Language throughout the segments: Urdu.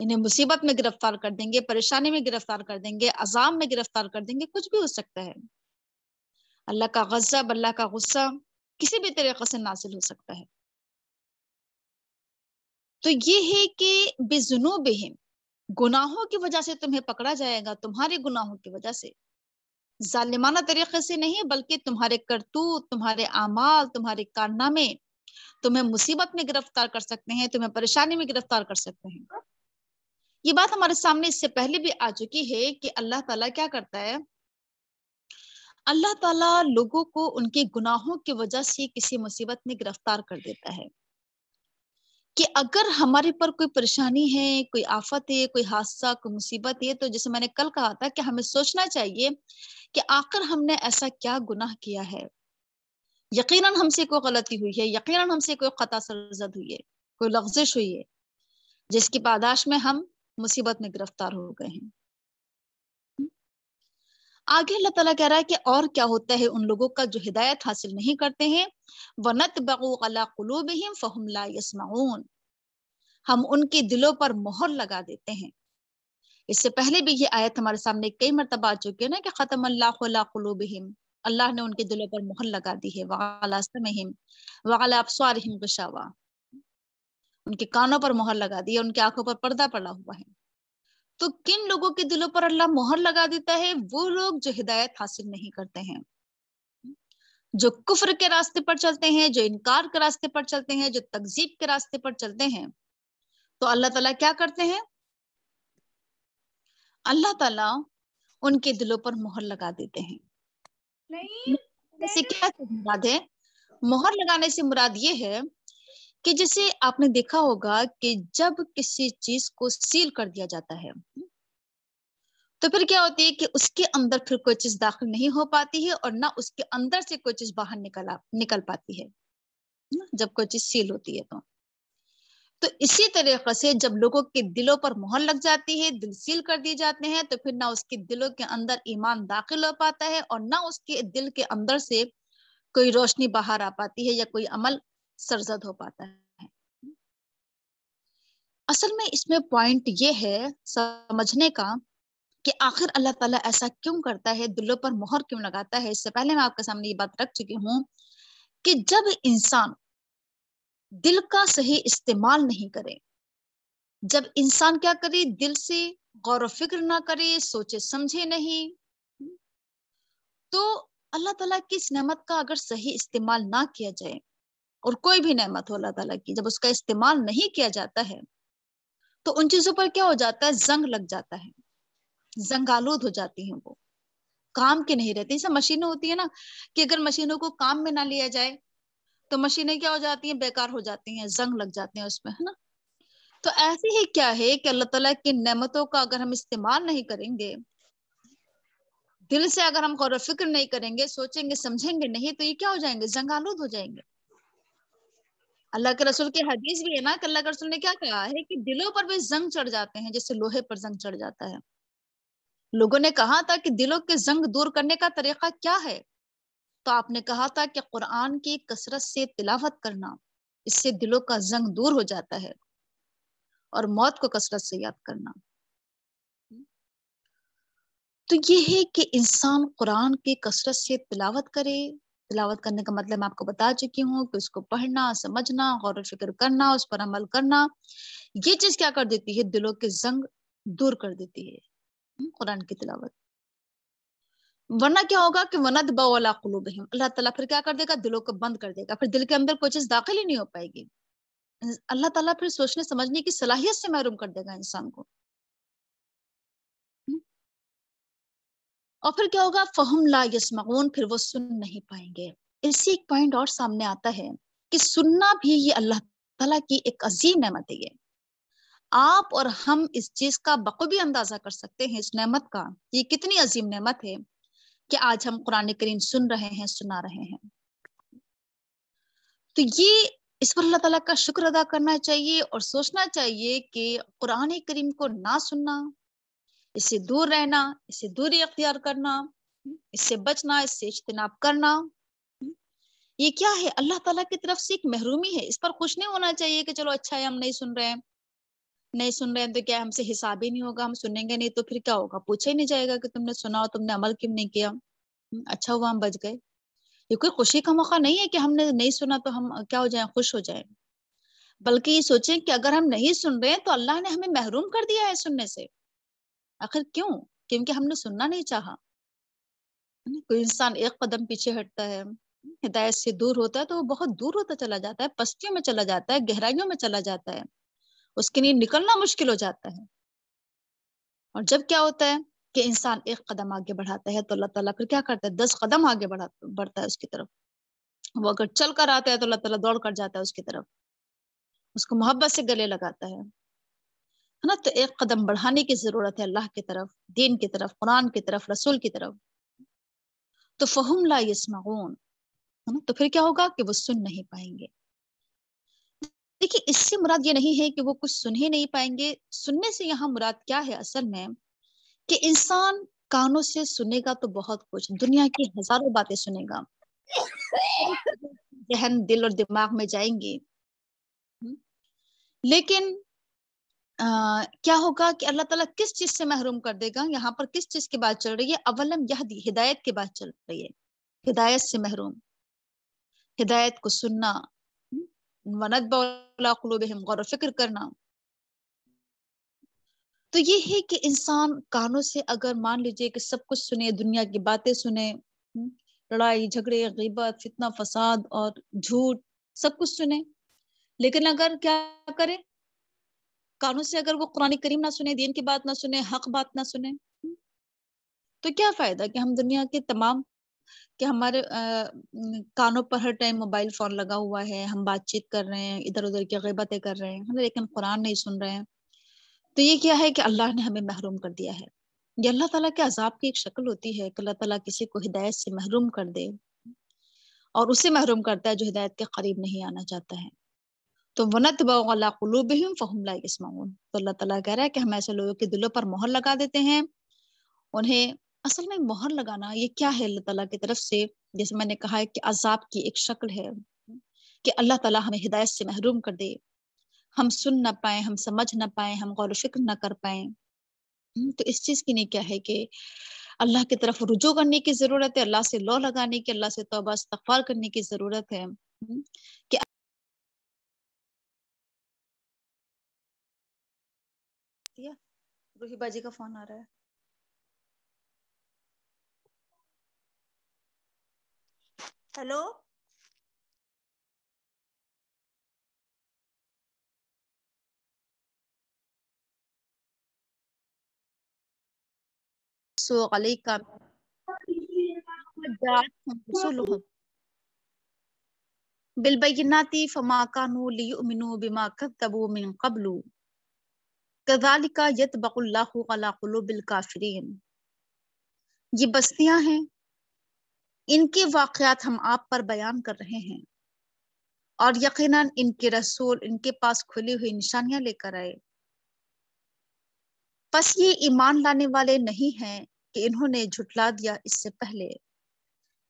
انہیں مصیبت میں گرفتار کر دیں گے، پریشانی میں گرفتار کر دیں گے، عذاب میں گرفتار کر دیں گے، کچھ بھی ہو سکتا ہے۔ اللہ کا غضب، اللہ کا غصہ کسی بھی طریقے سے نازل ہو سکتا ہے۔ تو یہ ہے کہ بذنوبہم، گناہوں کی وجہ سے تمہیں پکڑا جائے گا، تمہارے گناہوں کی وجہ سے، ظالمانہ طریقے سے نہیں، بلکہ تمہارے کرتوت، تمہارے اعمال، تمہارے کارنامے تمہیں مصیبت میں گرفتار کر سکتے ہیں، تمہیں پریشانی میں گرفتار کر سکتے ہیں۔ یہ بات ہمارے سامنے اس سے پہلے بھی آ چکی ہے کہ اللہ تعالیٰ کیا کرتا ہے، اللہ تعالیٰ لوگوں کو ان کے گناہوں کی وجہ سے کسی مصیبت میں گرفتار کر دیتا ہے، کہ اگر ہمارے پر کوئی پریشانی ہے، کوئی آفت ہے، کوئی حادثہ، کوئی مصیبت ہے، تو جیسے میں نے کل کہا تھا کہ ہمیں سوچنا چاہیے کہ آخر ہم نے ایسا کیا گناہ کیا ہے، یقیناً ہم سے کوئی غلطی ہوئی ہے، یقیناً ہم سے کوئی خطا سرزد ہوئی ہے، کوئی لغزش ہوئی ہے، جس کی پاداش میں ہم مصیبت میں گرفتار ہو گئے ہیں۔ آگے اللہ تعالیٰ کہہ رہا ہے کہ اور کیا ہوتا ہے ان لوگوں کا جو ہدایت حاصل نہیں کرتے ہیں، وَنَطْبَعُ عَلَىٰ قُلُوبِهِمْ فَهُمْ لَا يَسْمَعُونَ، ہم ان کے دلوں پر مہر لگا دیتے ہیں۔ اس سے پہلے بھی یہ آیت ہمارے سامنے کئی مرتبہ آ چکی ہے نا، کہ ختم اللہ علی قلوبہم، اللہ نے ان کے دلوں پر مہر لگا دی ہے، وعلی سمعہم وعلی ابصارہم غشاوہ، ان کے کانوں پر مہر لگا دی ہے، ان کی آنکھوں پر پردہ پڑا ہوا ہے۔ تو کن لوگوں کے دلوں پر اللہ مہر لگا دیتا ہے؟ وہ لوگ جو ہدایت حاصل نہیں کرتے ہیں، جو کفر کے راستے پر چلتے ہیں، جو انکار کے راستے پر چلتے ہیں، جو تکذیب کے راستے پر چلتے ہیں۔ تو اللہ تعالیٰ کیا کرتے ہیں؟ اللہ تعالیٰ ان کے دلوں پر مہر لگا دیتے ہیں۔ سے کیا مراد ہے؟ مہر لگانے سے مراد یہ ہے کہ جیسے آپ نے دیکھا ہوگا کہ جب کسی چیز کو سیل کر دیا جاتا ہے تو پھر کیا ہوتی ہے کہ اس کے اندر پھر کوئی چیز داخل نہیں ہو پاتی ہے، اور نہ اس کے اندر سے کوئی چیز باہر نکل پاتی ہے جب کوئی چیز سیل ہوتی ہے۔ تو اسی طریقے سے جب لوگوں کے دلوں پر مہر لگ جاتی ہے، دل سیل کر دیے جاتے ہیں، تو پھر نہ اس کے دلوں کے اندر ایمان داخل ہو پاتا ہے، اور نہ اس کے دل کے اندر سے کوئی روشنی باہر آ پاتی ہے، یا کوئی عمل سرزد ہو پاتا ہے۔ اصل میں اس میں پوائنٹ یہ ہے سمجھنے کا کہ آخر اللہ تعالیٰ ایسا کیوں کرتا ہے، دلوں پر مہر کیوں لگاتا ہے۔ اس سے پہلے میں آپ کے سامنے یہ بات رکھ چکی ہوں کہ جب انسان دل کا صحیح استعمال نہیں کرے، جب انسان کیا کرے، دل سے غور و فکر نہ کرے، سوچے سمجھے نہیں، تو اللہ تعالیٰ کی اس نعمت کا اگر صحیح استعمال نہ کیا جائے، اور کوئی بھی نعمت ہو اللہ تعالیٰ کی، جب اس کا استعمال نہیں کیا جاتا ہے تو ان چیزوں پر کیا ہو جاتا ہے، زنگ لگ جاتا ہے، زنگ آلود ہو جاتی ہیں، وہ کام کی نہیں رہتی۔ جیسے مشینیں ہوتی ہیں نا، کہ اگر مشینوں کو کام میں نہ لیا جائے تو مشینیں کیا ہو جاتی ہیں، بیکار ہو جاتی ہیں، زنگ لگ جاتے ہیں اس میں، ہے نا۔ تو ایسے ہی کیا ہے کہ اللہ تعالیٰ کی نعمتوں کا اگر ہم استعمال نہیں کریں گے، دل سے اگر ہم غور و فکر نہیں کریں گے، سوچیں گے سمجھیں گے نہیں، تو یہ کیا ہو جائیں گے، زنگ آلود ہو جائیں گے۔ اللہ کے رسول کی حدیث بھی ہے نا کہ اللہ کے رسول نے کیا کہا ہے کہ دلوں پر بھی زنگ چڑھ جاتے ہیں، جیسے لوہے پر زنگ چڑھ جاتا ہے۔ لوگوں نے کہا تھا کہ دلوں کے زنگ دور کرنے کا طریقہ کیا ہے، تو آپ نے کہا تھا کہ قرآن کی کثرت سے تلاوت کرنا، اس سے دلوں کا زنگ دور ہو جاتا ہے، اور موت کو کثرت سے یاد کرنا۔ تو یہ ہے کہ انسان قرآن کی کثرت سے تلاوت کرے۔ تلاوت کرنے کا مطلب میں آپ کو بتا چکی ہوں کہ اس کو پڑھنا، سمجھنا، غور و فکر کرنا، اس پر عمل کرنا، یہ چیز کیا کر دیتی ہے، دلوں کے زنگ دور کر دیتی ہے قرآن کی تلاوت۔ ورنہ کیا ہوگا کہ وَنَطْبَعُ عَلَىٰ قُلُوبِهِمْ، اللہ تعالیٰ پھر کیا کر دے گا، دلوں کو بند کر دے گا، پھر دل کے اندر کوئی چیز داخل ہی نہیں ہو پائے گی۔ اللہ تعالیٰ پھر سوچنے سمجھنے کی صلاحیت سے محروم کر دے گا انسان کو۔ اور پھر کیا ہوگا، فَهُمْ لَا يَسْمَعُونَ، پھر وہ سن نہیں پائیں گے۔ اس سے ایک پوائنٹ اور سامنے آتا ہے کہ سننا بھی یہ اللہ تعالیٰ کی ایک عظیم نعمت ہے۔ یہ آپ اور ہم اس چیز کا بخوبی اندازہ کر سکتے ہیں، اس نعمت کا، یہ کتنی عظیم نعمت ہے کہ آج ہم قرآن کریم سن رہے ہیں، سنا رہے ہیں۔ تو یہ اس پر اللہ تعالیٰ کا شکر ادا کرنا چاہیے، اور سوچنا چاہیے کہ قرآن کریم کو نہ سننا، اس سے دور رہنا، اس سے دوری اختیار کرنا، اس سے بچنا، اس سے اجتناب کرنا، یہ کیا ہے، اللہ تعالیٰ کی طرف سے ایک محرومی ہے۔ اس پر خوش نہیں ہونا چاہیے کہ چلو اچھا ہے ہم نہیں سن رہے ہیں، نہیں سن رہے ہیں تو کیا ہم سے حساب ہی نہیں ہوگا، ہم سنیں گے نہیں تو پھر کیا ہوگا، پوچھا ہی نہیں جائے گا کہ تم نے سنا اور تم نے عمل کیوں نہیں کیا۔ اچھا ہوا ہم بچ گئے۔ یہ کوئی خوشی کا موقع نہیں ہے کہ ہم نے نہیں سنا تو ہم کیا ہو جائیں، خوش ہو جائیں، بلکہ یہ سوچیں کہ اگر ہم نہیں سن رہے ہیں تو اللہ نے ہمیں محروم کر دیا ہے سننے سے۔ آخر کیوں؟ کیونکہ ہم نے سننا نہیں چاہا۔ کوئی انسان ایک قدم پیچھے ہٹتا ہے، ہدایت سے دور ہوتا ہے تو وہ بہت دور ہوتا چلا جاتا ہے، پستیوں میں چلا جاتا ہے، گہرائیوں میں چلا جاتا ہے، اس کے لیے نکلنا مشکل ہو جاتا ہے۔ اور جب کیا ہوتا ہے کہ انسان ایک قدم آگے بڑھاتا ہے تو اللہ تعالیٰ پھر کیا کرتا ہے، 10 قدم آگے بڑھتا ہے اس کی طرف۔ وہ اگر چل کر آتا ہے تو اللہ تعالیٰ دوڑ کر جاتا ہے اس کی طرف، اس کو محبت سے گلے لگاتا ہے نا۔ تو ایک قدم بڑھانے کی ضرورت ہے اللہ کی طرف، دین کی طرف، قرآن کی طرف، رسول کی طرف۔ تو فہم لا یسمعون، تو پھر کیا ہوگا کہ وہ سن نہیں پائیں گے۔ دیکھیے اس سے مراد یہ نہیں ہے کہ وہ کچھ سن ہی نہیں پائیں گے، سننے سے یہاں مراد کیا ہے اصل میں، کہ انسان کانوں سے سنے گا تو بہت کچھ، دنیا کی ہزاروں باتیں سنے گا، ذہن دل اور دماغ میں جائیں گی، لیکن کیا ہوگا کہ اللہ تعالیٰ کس چیز سے محروم کر دے گا؟ یہاں پر کس چیز کی بات چل رہی ہے؟ اولم یہدی، ہدایت کی بات چل رہی ہے، ہدایت سے محروم، ہدایت کو سننا، وَنَتْبَعُ عَلَىٰ قُلُوبِهِمْ، غور و فکر کرنا۔ تو یہ ہے کہ انسان کانوں سے اگر مان لیجئے کہ سب کچھ سنے، دنیا کی باتیں سنے، لڑائی جھگڑے غیبت فتنہ فساد اور جھوٹ سب کچھ سنے، لیکن اگر کیا کرے، کانوں سے اگر وہ قرآن کریم نہ سنے، دین کی بات نہ سنے، حق بات نہ سنے، تو کیا فائدہ کہ ہم دنیا کے تمام، کہ ہمارے کانوں پر ہر ٹائم موبائل فون لگا ہوا ہے، ہم بات چیت کر رہے ہیں، ادھر ادھر کی غیبتیں کر رہے ہیں، لیکن قرآن نہیں سن رہے ہیں۔ تو یہ کیا ہے کہ اللہ نے ہمیں محروم کر دیا ہے۔ یہ اللہ تعالیٰ کے عذاب کی ایک شکل ہوتی ہے کہ اللہ تعالیٰ کسی کو ہدایت سے محروم کر دے، اور اسے محروم کرتا ہے جو ہدایت کے قریب نہیں آنا چاہتا ہے۔ تو وَنَتْبَعُ عَلَىٰ قُلُوبِهِمْ فَهُمْ لَا يَسْمَعُونَ، تو اللہ تعالیٰ کہہ رہا ہے کہ ہم ایسے لوگوں کے دلوں پر مہر لگا دیتے ہیں۔ انہیں اصل میں مہر لگانا یہ کیا ہے اللہ تعالیٰ کی طرف سے، جیسے میں نے کہا ہے کہ عذاب کی ایک شکل ہے کہ اللہ تعالیٰ ہمیں ہدایت سے محروم کر دے، ہم سن نہ پائیں، ہم سمجھ نہ پائیں، ہم غور و فکر نہ کر پائیں۔ تو اس چیز کی نہیں کیا ہے کہ اللہ کی طرف رجوع کرنے کی ضرورت ہے، اللہ سے لو لگانے کی، اللہ سے توبہ استغفار کرنے کی ضرورت ہے کہ روحی باجی کا فون آ رہا ہے۔ ہیلو، سو علیکہ رسولہم بالبینات فما كانوا ليؤمنوا بما كذبوا من قبل كذلك يطبع الله على قلوب الكافرين۔ یہ بستیاں ہیں، ان کے واقعات ہم آپ پر بیان کر رہے ہیں، اور یقیناً ان کے رسول ان کے پاس کھلی ہوئی نشانیاں لے کر آئے، پس یہ ایمان لانے والے نہیں ہیں کہ انہوں نے جھٹلا دیا اس سے پہلے۔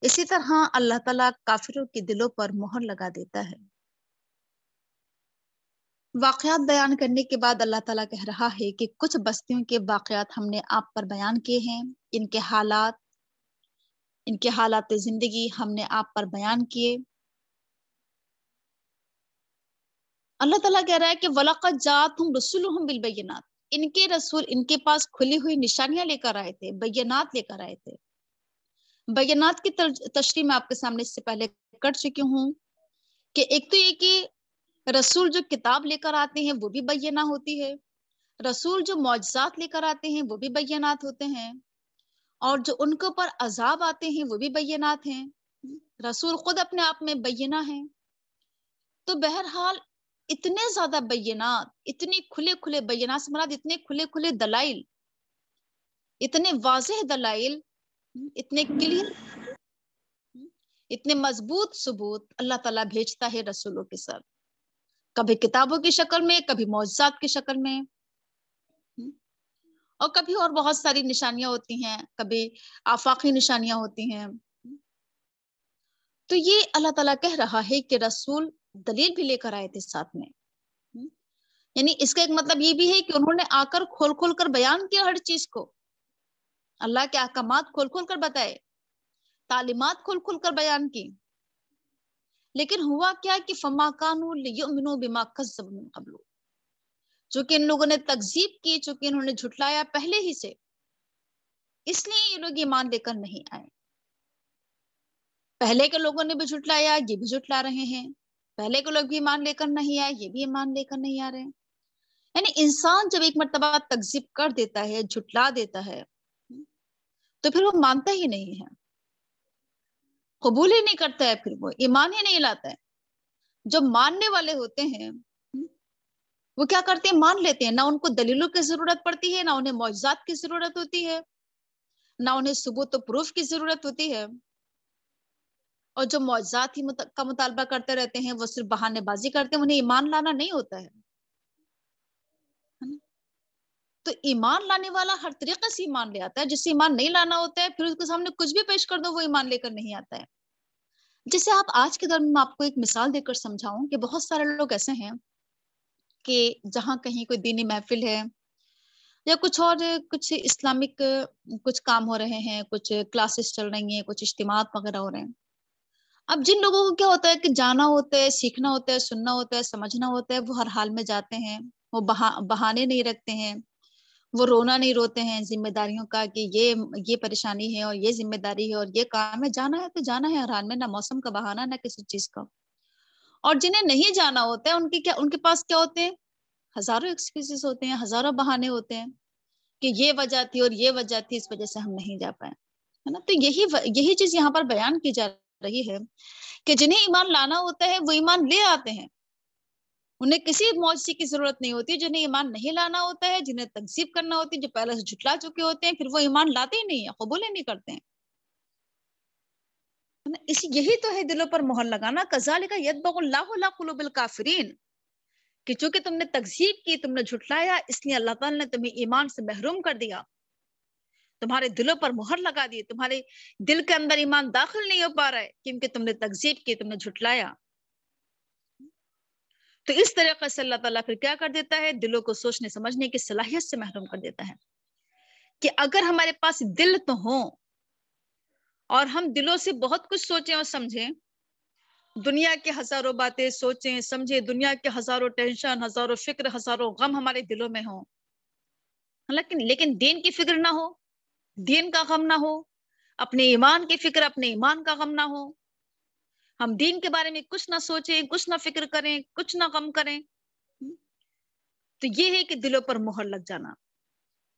اسی طرح اللہ تعالیٰ کافروں کے دلوں پر مہر لگا دیتا ہے۔ واقعات بیان کرنے کے بعد اللہ تعالیٰ کہہ رہا ہے کہ کچھ بستیوں کے واقعات ہم نے آپ پر بیان کیے ہیں، ان کے حالات زندگی ہم نے آپ پر بیان کیے۔ اللہ تعالیٰ کہہ رہا ہے کہ وَلَقَدْ جَاءَتْهُمْ رُسُلُهُمْ بِالْبَيِّنَاتِ، ان کے رسول ان کے پاس کھلی ہوئی نشانیاں لے کر آئے تھے، بینات لے کر آئے تھے۔ بینات کی تشریح میں آپ کے سامنے اس سے پہلے کر چکی ہوں کہ ایک تو یہ کہ رسول جو کتاب لے کر آتے ہیں وہ بھی بینہ ہوتی ہے، رسول جو معجزات لے کر آتے ہیں وہ بھی بینات ہوتے ہیں، اور جو ان کے اوپر عذاب آتے ہیں وہ بھی بینات ہیں۔ رسول خود اپنے آپ میں بینہ ہیں۔ تو بہرحال اتنے زیادہ بینات، اتنے کھلے کھلے بینات سے مراد اتنے کھلے کھلے دلائل، اتنے واضح دلائل، اتنے کلیئر، اتنے مضبوط ثبوت اللہ تعالیٰ بھیجتا ہے رسولوں کے ساتھ، کبھی کتابوں کی شکل میں، کبھی معجزات کی شکل میں، اور کبھی اور بہت ساری نشانیاں ہوتی ہیں، کبھی آفاقی نشانیاں ہوتی ہیں۔ تو یہ اللہ تعالیٰ کہہ رہا ہے کہ رسول دلیل بھی لے کر آئے تھے ساتھ میں، یعنی اس کا ایک مطلب یہ بھی ہے کہ انہوں نے آ کر کھول کھول کر بیان کیا ہر چیز کو، اللہ کے احکامات کھول کھول کر بتائے، تعلیمات کھول کھول کر بیان کی، لیکن ہوا کیا کہ فما کانوا لیؤمنوا بما کذبوا من قبل، چونکہ ان لوگوں نے تکذیب کی، چونکہ انہوں نے جھٹلایا پہلے ہی سے، اس لیے یہ لوگ ایمان لے کر نہیں آئے۔ پہلے کے لوگوں نے بھی جھٹلایا، یہ بھی جھٹلا رہے ہیں، پہلے کے لوگ بھی ایمان لے کر نہیں آئے، یہ بھی ایمان لے کر نہیں آ رہے ہیں۔ یعنی انسان جب ایک مرتبہ تکذیب کر دیتا ہے، جھٹلا دیتا ہے، تو پھر وہ مانتا ہی نہیں ہے، قبول ہی نہیں کرتا ہے، پھر وہ ایمان ہی نہیں لاتا ہے۔ جو ماننے والے ہوتے ہیں وہ کیا کرتے ہیں؟ مان لیتے ہیں، نہ ان کو دلیلوں کی ضرورت پڑتی ہے، نہ انہیں معجزات کی ضرورت ہوتی ہے، نہ انہیں ثبوت و پروف کی ضرورت ہوتی ہے، اور جو معجزات ہی کا مطالبہ کرتے رہتے ہیں وہ صرف بہانے بازی کرتے ہیں، انہیں ایمان لانا نہیں ہوتا ہے۔ تو ایمان لانے والا ہر طریقے سے ایمان لے آتا ہے، جس سے ایمان نہیں لانا ہوتا ہے پھر اس کے سامنے کچھ بھی پیش کر دو وہ ایمان لے کر نہیں آتا ہے۔ جیسے آپ آج کے دور میں آپ کو ایک مثال دے کر سمجھاؤں کہ بہت سارے لوگ ایسے ہیں کہ جہاں کہیں کوئی دینی محفل ہے یا کچھ اور کچھ اسلامک کچھ کام ہو رہے ہیں، کچھ کلاسز چل رہی ہیں، کچھ اجتماعات وغیرہ ہو رہے ہیں، اب جن لوگوں کو کیا ہوتا ہے کہ جانا ہوتا ہے، سیکھنا ہوتا ہے، سننا ہوتا ہے، سمجھنا ہوتا ہے، وہ ہر حال میں جاتے ہیں، وہ بہانے نہیں رکھتے ہیں، وہ رونا نہیں روتے ہیں ذمہ داریوں کا کہ یہ پریشانی ہے اور یہ ذمہ داری ہے اور یہ کام ہے، جانا ہے تو جانا ہے ہر حال میں، نہ موسم کا بہانہ نہ کسی چیز کا۔ اور جنہیں نہیں جانا ہوتا ہے ان کے پاس کیا ہوتے ہیں؟ ہزاروں ایکسکیوزز ہوتے ہیں، ہزاروں بہانے ہوتے ہیں کہ یہ وجہ تھی اور یہ وجہ تھی، اس وجہ سے ہم نہیں جا پائے، ہے نا؟ تو یہی چیز یہاں پر بیان کی جا رہی ہے کہ جنہیں ایمان لانا ہوتا ہے وہ ایمان لے آتے ہیں، انہیں کسی معجزے کی ضرورت نہیں ہوتی۔ جنہیں ایمان نہیں لانا ہوتا ہے، جنہیں تکذیب کرنا ہوتی ہے، جو پہلے سے جھٹلا چکے ہوتے ہیں، پھر وہ ایمان لاتے ہی نہیں ہیں، قبول ہی نہیں کرتے ہیں۔ یہی تو ہے دلوں پر مہر لگانا، کذالک یطبع اللہ علی قلوب الکافرین، کہ چونکہ تم نے تکذیب کی، تم نے جھٹلایا، اس لیے اللہ تعالیٰ نے تمہیں ایمان سے محروم کر دیا، تمہارے دلوں پر مہر لگا دی، تمہارے دل کے اندر ایمان داخل نہیں ہو پا رہا ہے کیونکہ تم نے تکذیب کی، تم نے جھٹلایا۔ تو اس طریقے سے اللہ تعالیٰ پھر کیا کر دیتا ہے؟ دلوں کو سوچنے سمجھنے کی صلاحیت سے محروم کر دیتا ہے کہ اگر ہمارے پاس دل تو ہوں اور ہم دلوں سے بہت کچھ سوچیں اور سمجھیں، دنیا کے ہزاروں باتیں سوچیں سمجھیں، دنیا کے ہزاروں ٹینشن، ہزاروں فکر، ہزاروں غم ہمارے دلوں میں ہوں، لیکن دین کی فکر نہ ہو، دین کا غم نہ ہو، اپنے ایمان کی فکر، اپنے ایمان کا غم نہ ہو، ہم دین کے بارے میں کچھ نہ سوچیں، کچھ نہ فکر کریں، کچھ نہ غم کریں، تو یہ ہے کہ دلوں پر مہر لگ جانا،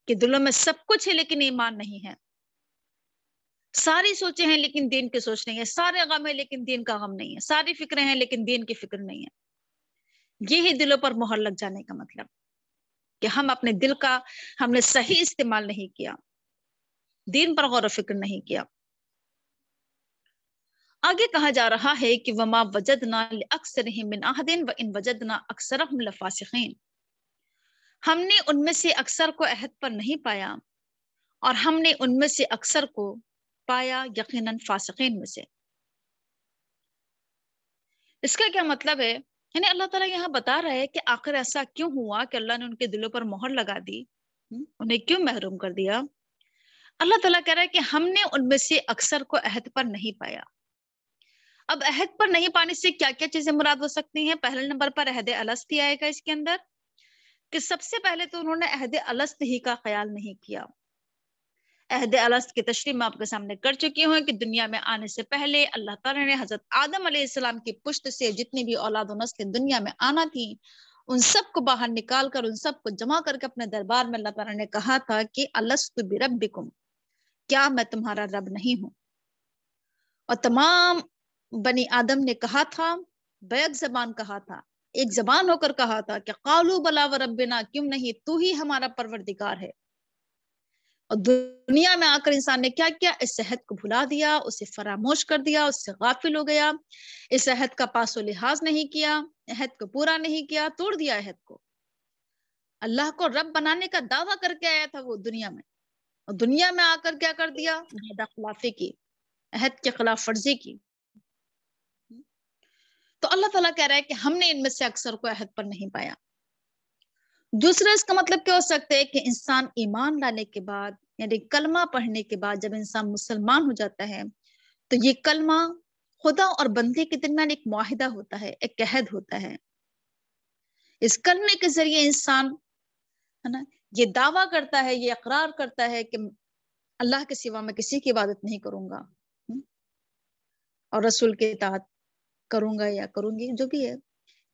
کہ دلوں میں سب کچھ ہے لیکن ایمان نہیں ہے، ساری سوچیں ہیں لیکن دین کی سوچ نہیں ہے، سارے غم ہے لیکن دین کا غم نہیں ہے، ساری فکریں ہیں لیکن دین کی فکر نہیں ہے۔ یہ ہے دلوں پر مہر لگ جانے کا مطلب، کہ ہم اپنے دل کا ہم نے صحیح استعمال نہیں کیا، دین پر غور و فکر نہیں کیا۔ آگے کہا جا رہا ہے کہ وما وجدنا لأکثرهم من احد وان وجدنا اکثرهم لفاسقین، ہم نے ان میں سے اکثر کو عہد پر نہیں پایا اور ہم نے ان میں سے اکثر کو پایا یقیناً فاسقین میں سے۔ اس کا کیا مطلب ہے؟ یعنی اللہ تعالیٰ یہاں بتا رہا ہے کہ آخر ایسا کیوں ہوا کہ اللہ نے ان کے دلوں پر مہر لگا دی، انہیں کیوں محروم کر دیا؟ اللہ تعالیٰ کہہ رہا ہے کہ ہم نے ان میں سے اکثر کو عہد پر نہیں پایا۔ اب عہد پر نہیں پانے سے کیا کیا چیزیں مراد ہو سکتی ہیں؟ پہلے نمبر پر عہد الست آئے گا اس کے اندر، کہ سب سے پہلے تو انہوں نے عہد الست ہی کا خیال نہیں کیا۔ عہد الست کی تشریح میں آپ کے سامنے کر چکی ہوں کہ دنیا میں آنے سے پہلے اللہ تعالیٰ نے حضرت آدم علیہ السلام کی پشت سے جتنی بھی اولاد و نسل دنیا میں آنا تھی ان سب کو باہر نکال کر، ان سب کو جمع کر کے اپنے دربار میں اللہ تعالیٰ نے کہا تھا کہ الست بربکم، کیا میں تمہارا رب نہیں ہوں؟ اور تمام بنی آدم نے کہا تھا، بیک زبان کہا تھا، ایک زبان ہو کر کہا تھا کہ قالوا بلا وربنا، کیوں نہیں، تو ہی ہمارا پروردگار ہے۔ اور دنیا میں آ کر انسان نے کیا کیا؟ اس عہد کو بھلا دیا، اسے فراموش کر دیا، اس سے غافل ہو گیا، اس عہد کا پاس و لحاظ نہیں کیا، عہد کو پورا نہیں کیا، توڑ دیا عہد کو۔ اللہ کو رب بنانے کا دعویٰ کر کے آیا تھا وہ دنیا میں، اور دنیا میں آ کر کیا کر دیا؟ وعدہ خلافی کی، عہد کے خلاف ورزی کی۔ تو اللہ تعالیٰ کہہ رہا ہے کہ ہم نے ان میں سے اکثر کو عہد پر نہیں پایا۔ دوسرا اس کا مطلب کیا ہو سکتا ہے کہ انسان ایمان لانے کے بعد یعنی کلمہ پڑھنے کے بعد جب انسان مسلمان ہو جاتا ہے تو یہ کلمہ خدا اور بندے کے درمیان ایک معاہدہ ہوتا ہے، ایک عہد ہوتا ہے۔ اس کلمے کے ذریعے انسان ہے نا یہ دعویٰ کرتا ہے، یہ اقرار کرتا ہے کہ اللہ کے سوا میں کسی کی عبادت نہیں کروں گا اور رسول کی اطاعت کروں گا یا کروں گی جو بھی ہے۔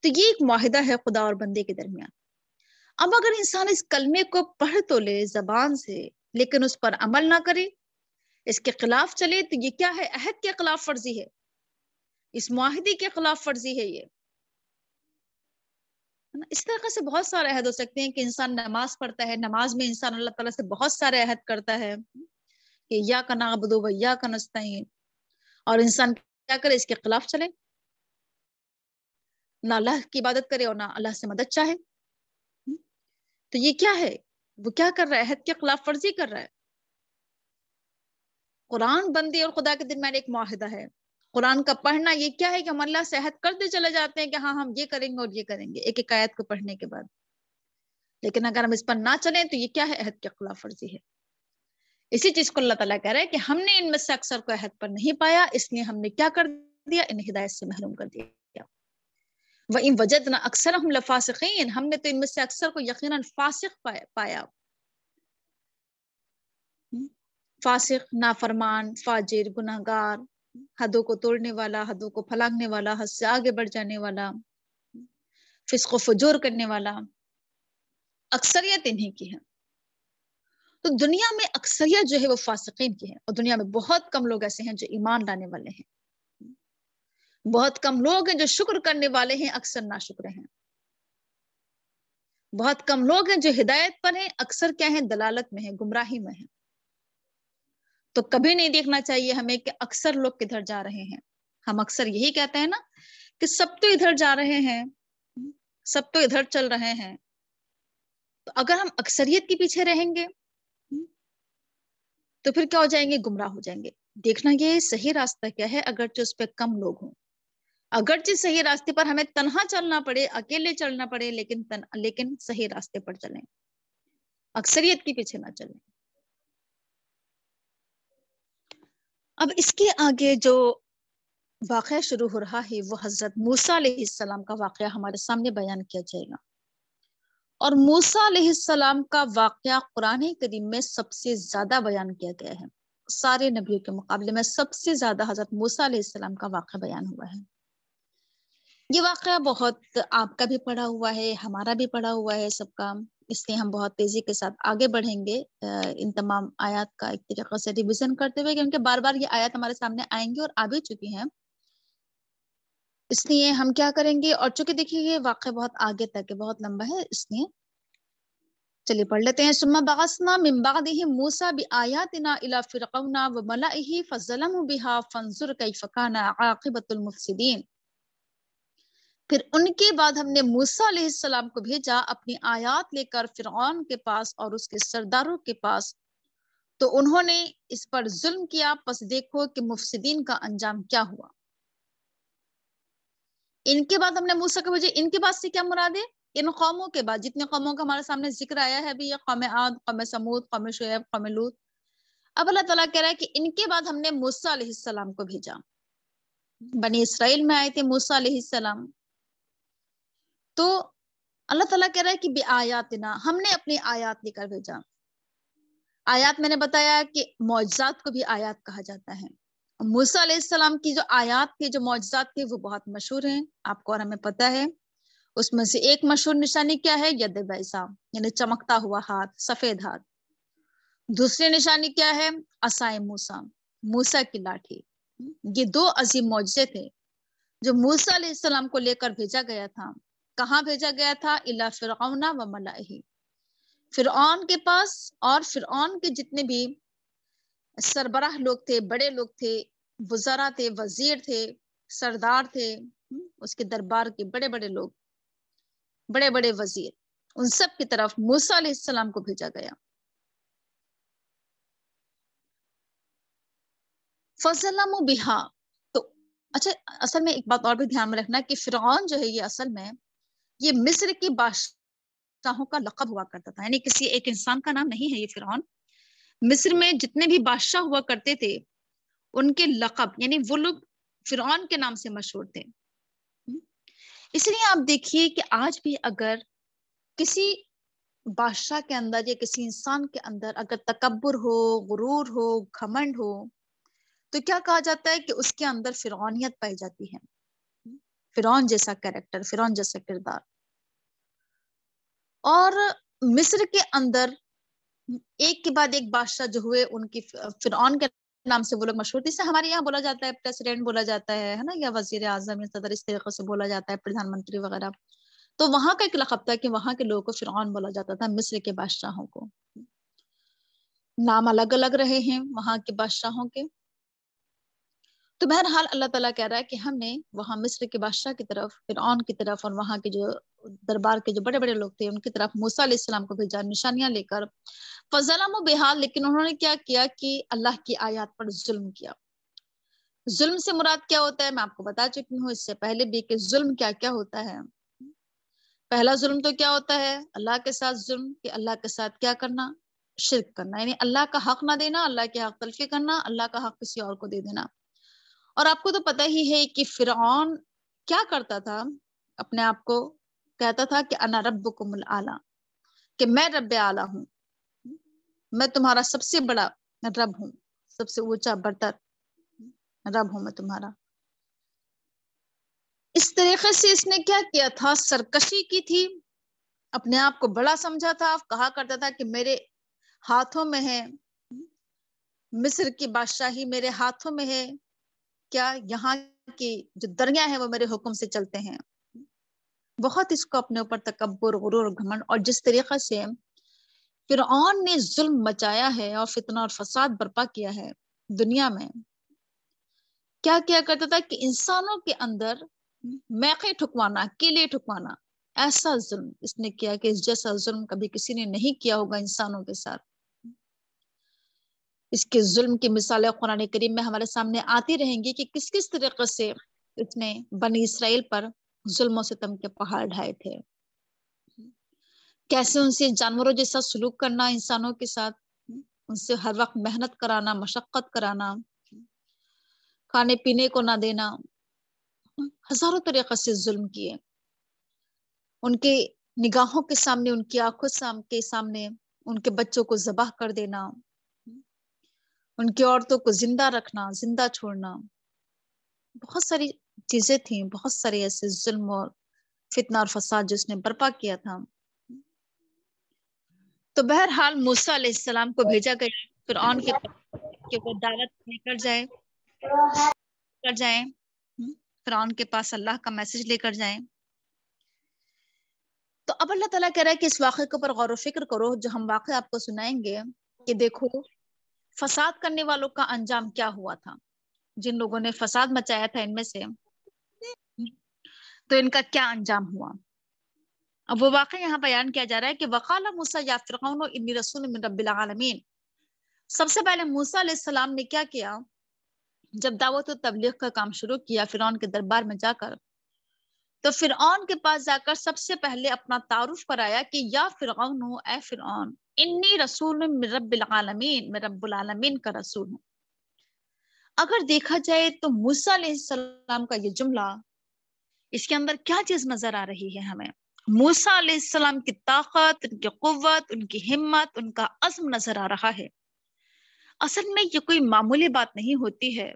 تو یہ ایک معاہدہ ہے خدا اور بندے کے درمیان۔ اب اگر انسان اس کلمے کو پڑھ تو لے زبان سے لیکن اس پر عمل نہ کرے، اس کے خلاف چلے، تو یہ کیا ہے؟ عہد کے خلاف ورزی ہے، اس معاہدے کے خلاف ورزی ہے یہ۔ اس طرح سے بہت سارے عہد ہو سکتے ہیں کہ انسان نماز پڑھتا ہے، نماز میں انسان اللہ تعالیٰ سے بہت سارے عہد کرتا ہے کہ یا کا نعبد و یا کا نستعین، اور انسان کیا کرے؟ اس کے خلاف چلے، نہ اللہ کی عبادت کرے اور نہ اللہ سے مدد چاہے۔ تو یہ کیا ہے؟ وہ کیا کر رہا ہے؟ عہد کے خلاف ورزی کر رہا ہے۔ قرآن بندے اور خدا کے درمیان ایک معاہدہ ہے۔ قرآن کا پڑھنا یہ کیا ہے کہ ہم اللہ سے عہد کرتے چلے جاتے ہیں کہ ہاں ہم یہ کریں گے اور یہ کریں گے ایک ایک آیت کو پڑھنے کے بعد، لیکن اگر ہم اس پر نہ چلیں تو یہ کیا ہے؟ عہد کے خلاف ورزی ہے۔ اسی چیز کو اللہ تعالیٰ کہہ رہا ہے کہ ہم نے ان میں سے اکثر کو عہد پر نہیں پایا، اس لیے ہم نے کیا کر دیا؟ انہیں ہدایت سے محروم کر دیا۔ وَإِن وَجَدْنَا أَكْثَرَهُمْ لَفَاسِقِينَ، ہم نے تو ان میں سے اکثر کو یقیناً فاسق پایا، فاسق، نافرمان، فاجر، گناہگار، حدوں کو توڑنے والا، حدوں کو پھلانگنے والا، حد سے آگے بڑھ جانے والا، فسق و فجور کرنے والا، اکثریت انہی کی ہے۔ تو دنیا میں اکثریت جو ہے وہ فاسقین کی ہے، اور دنیا میں بہت کم لوگ ایسے ہیں جو ایمان لانے والے ہیں، بہت کم لوگ ہیں جو شکر کرنے والے ہیں، اکثر ناشکر ہیں، بہت کم لوگ ہیں جو ہدایت پر ہیں، اکثر کیا ہیں؟ دلالت میں ہیں، گمراہی میں ہیں۔ تو کبھی نہیں دیکھنا چاہیے ہمیں کہ اکثر لوگ کدھر جا رہے ہیں۔ ہم اکثر یہی کہتے ہیں نا کہ سب تو ادھر جا رہے ہیں، سب تو ادھر چل رہے ہیں، تو اگر ہم اکثریت کے پیچھے رہیں گے تو پھر کیا ہو جائیں گے؟ گمراہ ہو جائیں گے۔ دیکھنا یہ صحیح راستہ کیا ہے، اگرچہ اس پہ کم لوگ ہوں، اگرچہ صحیح راستے پر ہمیں تنہا چلنا پڑے، اکیلے چلنا پڑے، لیکن صحیح راستے پر چلیں، اکثریت کے پیچھے نہ چلیں۔ اب اس کے آگے جو واقعہ شروع ہو رہا ہے وہ حضرت موسیٰ علیہ السلام کا واقعہ ہمارے سامنے بیان کیا جائے گا، اور موسیٰ علیہ السلام کا واقعہ قرآن کریم میں سب سے زیادہ بیان کیا گیا ہے، سارے نبیوں کے مقابلے میں سب سے زیادہ حضرت موسیٰ علیہ السلام کا واقعہ بیان ہوا ہے۔ یہ واقعہ بہت آپ کا بھی پڑھا ہوا ہے، ہمارا بھی پڑھا ہوا ہے سب کا، اس لیے ہم بہت تیزی کے ساتھ آگے بڑھیں گے ان تمام آیات کا ایک طریقہ سے ریویژن کرتے ہوئے، کیونکہ بار بار یہ آیات ہمارے سامنے آئیں گی اور آ بھی چکی ہیں، اس لیے ہم کیا کریں گے، اور چونکہ دیکھیے یہ واقعہ بہت آگے تک ہے، بہت لمبا ہے، اس لیے چلیے پڑھ لیتے ہیں۔ ثم بعثنا من بعدهم موسى بآياتنا الى فرعون وملئه فظلموا بها فانظر كيف كان عاقبة المفسدين۔ پھر ان کے بعد ہم نے موسیٰ علیہ السلام کو بھیجا اپنی آیات لے کر فرعون کے پاس اور اس کے سرداروں کے پاس، تو انہوں نے اس پر ظلم کیا، پس دیکھو کہ مفسدین کا انجام کیا ہوا۔ ان کے بعد ہم نے موسیٰ کو بھیجا، ان کے بعد سے کیا مراد ہے؟ ان قوموں کے بعد، جتنے قوموں کا ہمارے سامنے ذکر آیا ہے ابھی، یہ قوم عاد، قوم سمود، قوم شعیب، قوم لوط، اب اللہ تعالیٰ کہہ رہا ہے کہ ان کے بعد ہم نے موسیٰ علیہ السلام کو بھیجا۔ بنی اسرائیل میں آئے تھے موسیٰ علیہ السلام، تو اللہ تعالیٰ کہہ رہا ہے کہ بآیاتنا، ہم نے اپنی آیات لے کر بھیجا۔ آیات میں نے بتایا کہ معجزات کو بھی آیات کہا جاتا ہے۔ موسیٰ علیہ السلام کی جو آیات تھے، جو معجزات تھے، وہ بہت مشہور ہیں، آپ کو اور ہمیں پتہ ہے۔ اس میں سے ایک مشہور نشانی کیا ہے؟ ید بیضاء، یعنی چمکتا ہوا ہاتھ، سفید ہاتھ۔ دوسری نشانی کیا ہے؟ عصائے موسیٰ، موسیٰ کی لاٹھی۔ یہ دو عظیم معجزے تھے جو موسیٰ علیہ السلام کو لے کر بھیجا گیا تھا۔ کہاں بھیجا گیا تھا؟ الی فرعون و ملئہ، فرعون کے پاس اور فرعون کے جتنے بھی سربراہ لوگ تھے، بڑے لوگ تھے، وزراء تھے، وزیر تھے، سردار تھے، اس کے دربار کے بڑے بڑے لوگ، بڑے بڑے وزیر، ان سب کی طرف موسیٰ علیہ السلام کو بھیجا گیا۔ فَظَلَمُوا بِهَا، تو اچھا اصل میں ایک بات اور بھی دھیان میں رکھنا ہے کہ فرعون جو ہے یہ اصل میں یہ مصر کی بادشاہ بادشاہوں کا لقب ہوا کرتا تھا، یعنی کسی ایک انسان کا نام نہیں ہے یہ فرعون. مصر میں جتنے بھی بادشاہ ہوا کرتے تھے ان کے لقب، یعنی وہ لوگ فرعون کے نام سے مشہور تھے. اس لیے آپ دیکھیے کہ آج بھی اگر کسی بادشاہ کے اندر یا کسی انسان کے اندر اگر تکبر ہو، غرور ہو، گھمنڈ ہو، تو کیا کہا جاتا ہے کہ اس کے اندر فرعونیت پائی جاتی ہے، فرعون جیسا کیریکٹر، فرعون جیسا کردار. اور مصر کے اندر ایک کے بعد ایک بادشاہ جو ہوئے ان کی فرعون کے نام سے وہ لوگ مشہور تھے. ہمارے یہاں بولا جاتا ہے پریسیڈنٹ بولا جاتا ہے نا، یا وزیر اعظم یا صدر، اس طریقے سے بولا جاتا ہے، پردھان منتری وغیرہ. تو وہاں کا ایک لقب تھا کہ وہاں کے لوگوں کو فرعون بولا جاتا تھا، مصر کے بادشاہوں کو. نام الگ الگ رہے ہیں وہاں کے بادشاہوں کے. تو بہرحال اللہ تعالیٰ کہہ رہا ہے کہ ہم نے وہاں مصر کے بادشاہ کی طرف، فرعون کی طرف، اور وہاں کے جو دربار کے جو بڑے بڑے لوگ تھے ان کی طرف موسیٰ علیہ السلام کو بھیجا نشانیاں لے کر. فظلموا بہا، لیکن انہوں نے کیا کیا کہ اللہ کی آیات پر ظلم کیا. ظلم سے مراد کیا ہوتا ہے میں آپ کو بتا چکی ہوں اس سے پہلے بھی کہ ظلم کیا کیا ہوتا ہے. پہلا ظلم تو کیا ہوتا ہے؟ اللہ کے ساتھ ظلم، کہ اللہ کے ساتھ کیا کرنا؟ شرک کرنا، یعنی اللہ کا حق نہ دینا، اللہ کے حق تلفی کرنا، اللہ کا حق کسی اور کو دے دینا. اور آپ کو تو پتہ ہی ہے کہ فرعون کیا کرتا تھا، اپنے آپ کو کہتا تھا کہ انا ربکم الاعلی، کہ میں رب اعلیٰ ہوں، میں تمہارا سب سے بڑا رب ہوں، سب سے اونچا برتر رب ہوں میں تمہارا. اس طریقے سے اس نے کیا کیا تھا؟ سرکشی کی تھی، اپنے آپ کو بڑا سمجھا تھا، کہا کرتا تھا کہ میرے ہاتھوں میں ہے مصر کی بادشاہی، میرے ہاتھوں میں ہے کیا یہاں کی جو دریا ہیں وہ میرے حکم سے چلتے ہیں. بہت اس کو اپنے اوپر تکبر، غرور اور گھمنڈ. اور جس طریقے سے فرعون نے ظلم مچایا ہے اور فتنہ اور فساد برپا کیا ہے دنیا میں، کیا کیا کرتا تھا کہ انسانوں کے اندر میخیں ٹھکوانا، کیلے ٹھکوانا، ایسا ظلم اس نے کیا کہ اس جیسا ظلم کبھی کسی نے نہیں کیا ہوگا انسانوں کے ساتھ. اس کے ظلم کی مثالیں قرآن کریم میں ہمارے سامنے آتی رہیں گی کہ کس کس طریقے سے اس نے بنی اسرائیل پر ظلم و ستم کے پہاڑ ڈھائے تھے، کیسے ان سے جانوروں جیسا سلوک کرنا انسانوں کے ساتھ، ان سے ہر وقت محنت کرانا، مشقت کرانا، کھانے پینے کو نہ دینا، ہزاروں طریقے سے ظلم کیے. ان کے نگاہوں کے سامنے، ان کی آنکھوں کے سامنے ان کے بچوں کو ذبح کر دینا، ان کی عورتوں کو زندہ رکھنا، زندہ چھوڑنا. بہت ساری چیزیں تھیں، بہت سارے ایسے ظلم اور فتنہ اور فساد جو اس نے برپا کیا تھا. تو بہرحال موسیٰ علیہ السلام کو بھیجا گیا فرعون کے پاس کہ وہ دعوت لے کر جائیں فرعون کے پاس، اللہ کا میسج لے کر جائیں. تو اب اللہ تعالیٰ کہہ رہا ہے کہ اس واقعے کے اوپر غور و فکر کرو جو ہم واقعہ آپ کو سنائیں گے، کہ دیکھو فساد کرنے والوں کا انجام کیا ہوا تھا. جن لوگوں نے فساد مچایا تھا ان میں سے، تو ان کا کیا انجام ہوا. اب وہ واقعہ یہاں بیان کیا جا رہا ہے کہ وقال موسیٰ یا فرعون انی رسول من رب العالمین. سب سے پہلے موسیٰ علیہ السلام نے کیا کیا؟ جب دعوت و تبلیغ کا کام شروع کیا فرعون کے دربار میں جا کر، تو فرعون کے پاس جا کر سب سے پہلے اپنا تعارف کرایا کہ یا فرعون، اے فرعون، انی رسول من رب العالمین، میں رب العالمین کا رسول ہوں. اگر دیکھا جائے تو موسیٰ علیہ السلام کا یہ جملہ، اس کے اندر کیا چیز نظر آ رہی ہے ہمیں؟ موسیٰ علیہ السلام کی طاقت، ان کی قوت، ان کی ہمت، ان کا عزم نظر آ رہا ہے. اصل میں یہ کوئی معمولی بات نہیں ہوتی ہے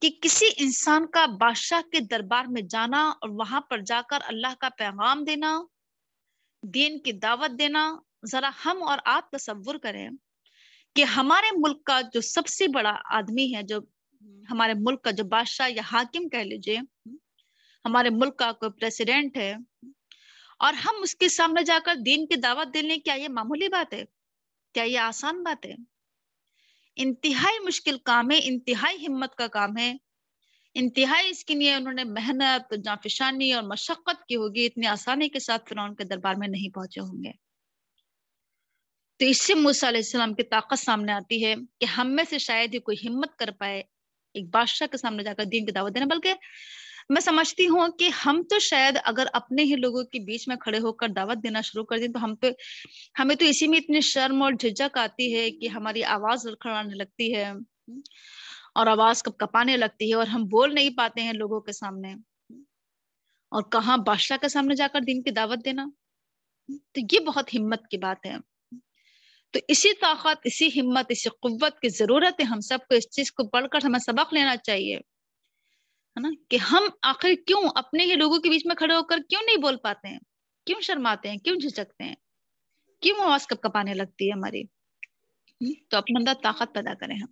کہ کسی انسان کا بادشاہ کے دربار میں جانا اور وہاں پر جا کر اللہ کا پیغام دینا، دین کی دعوت دینا. ذرا ہم اور آپ تصور کریں کہ ہمارے ملک کا جو سب سے بڑا آدمی ہے، جو ہمارے ملک کا جو بادشاہ یا حاکم کہہ لیجئے، ہمارے ملک کا کوئی پریسیڈنٹ ہے، اور ہم اس کے سامنے جا کر دین کی دعوت دینے، کیا یہ معمولی بات ہے؟ کیا یہ آسان بات ہے؟ انتہائی مشکل کام ہے، انتہائی ہمت کا کام ہے، انتہائی اس کے لیے انہوں نے محنت، جانفشانی اور مشقت کی ہوگی. اتنی آسانی کے ساتھ فرعون کے دربار میں نہیں پہنچے ہوں گے. تو اس سے موسیٰ علیہ السلام کی طاقت سامنے آتی ہے کہ ہم میں سے شاید ہی کوئی ہمت کر پائے ایک بادشاہ کے سامنے جا کر دین کی دعوت دینا. بلکہ میں سمجھتی ہوں کہ ہم تو شاید اگر اپنے ہی لوگوں کے بیچ میں کھڑے ہو کر دعوت دینا شروع کر دیں تو ہمیں تو اسی میں اتنی شرم اور جھجک آتی ہے کہ ہماری آواز لڑکھڑانے لگتی ہے اور آواز کپانے لگتی ہے اور ہم بول نہیں پاتے ہیں لوگوں کے سامنے، اور کہاں بادشاہ کے سامنے جا کر دین کی دعوت دینا. تو یہ بہت ہمت کی بات ہے. تو اسی طاقت، اسی ہمت، اسی قوت کی ضرورت ہے ہم سب کو. اس چیز کو پڑھ کر ہمیں سبق لینا چاہیے، ہے نا، کہ ہم آخر کیوں اپنے ہی لوگوں کے بیچ میں کھڑے ہو کر کیوں نہیں بول پاتے ہیں، کیوں شرماتے ہیں، کیوں جھجکتے ہیں، کیوں آواز کپانے لگتی ہے ہماری. تو اپنے اندر طاقت پیدا کریں ہم.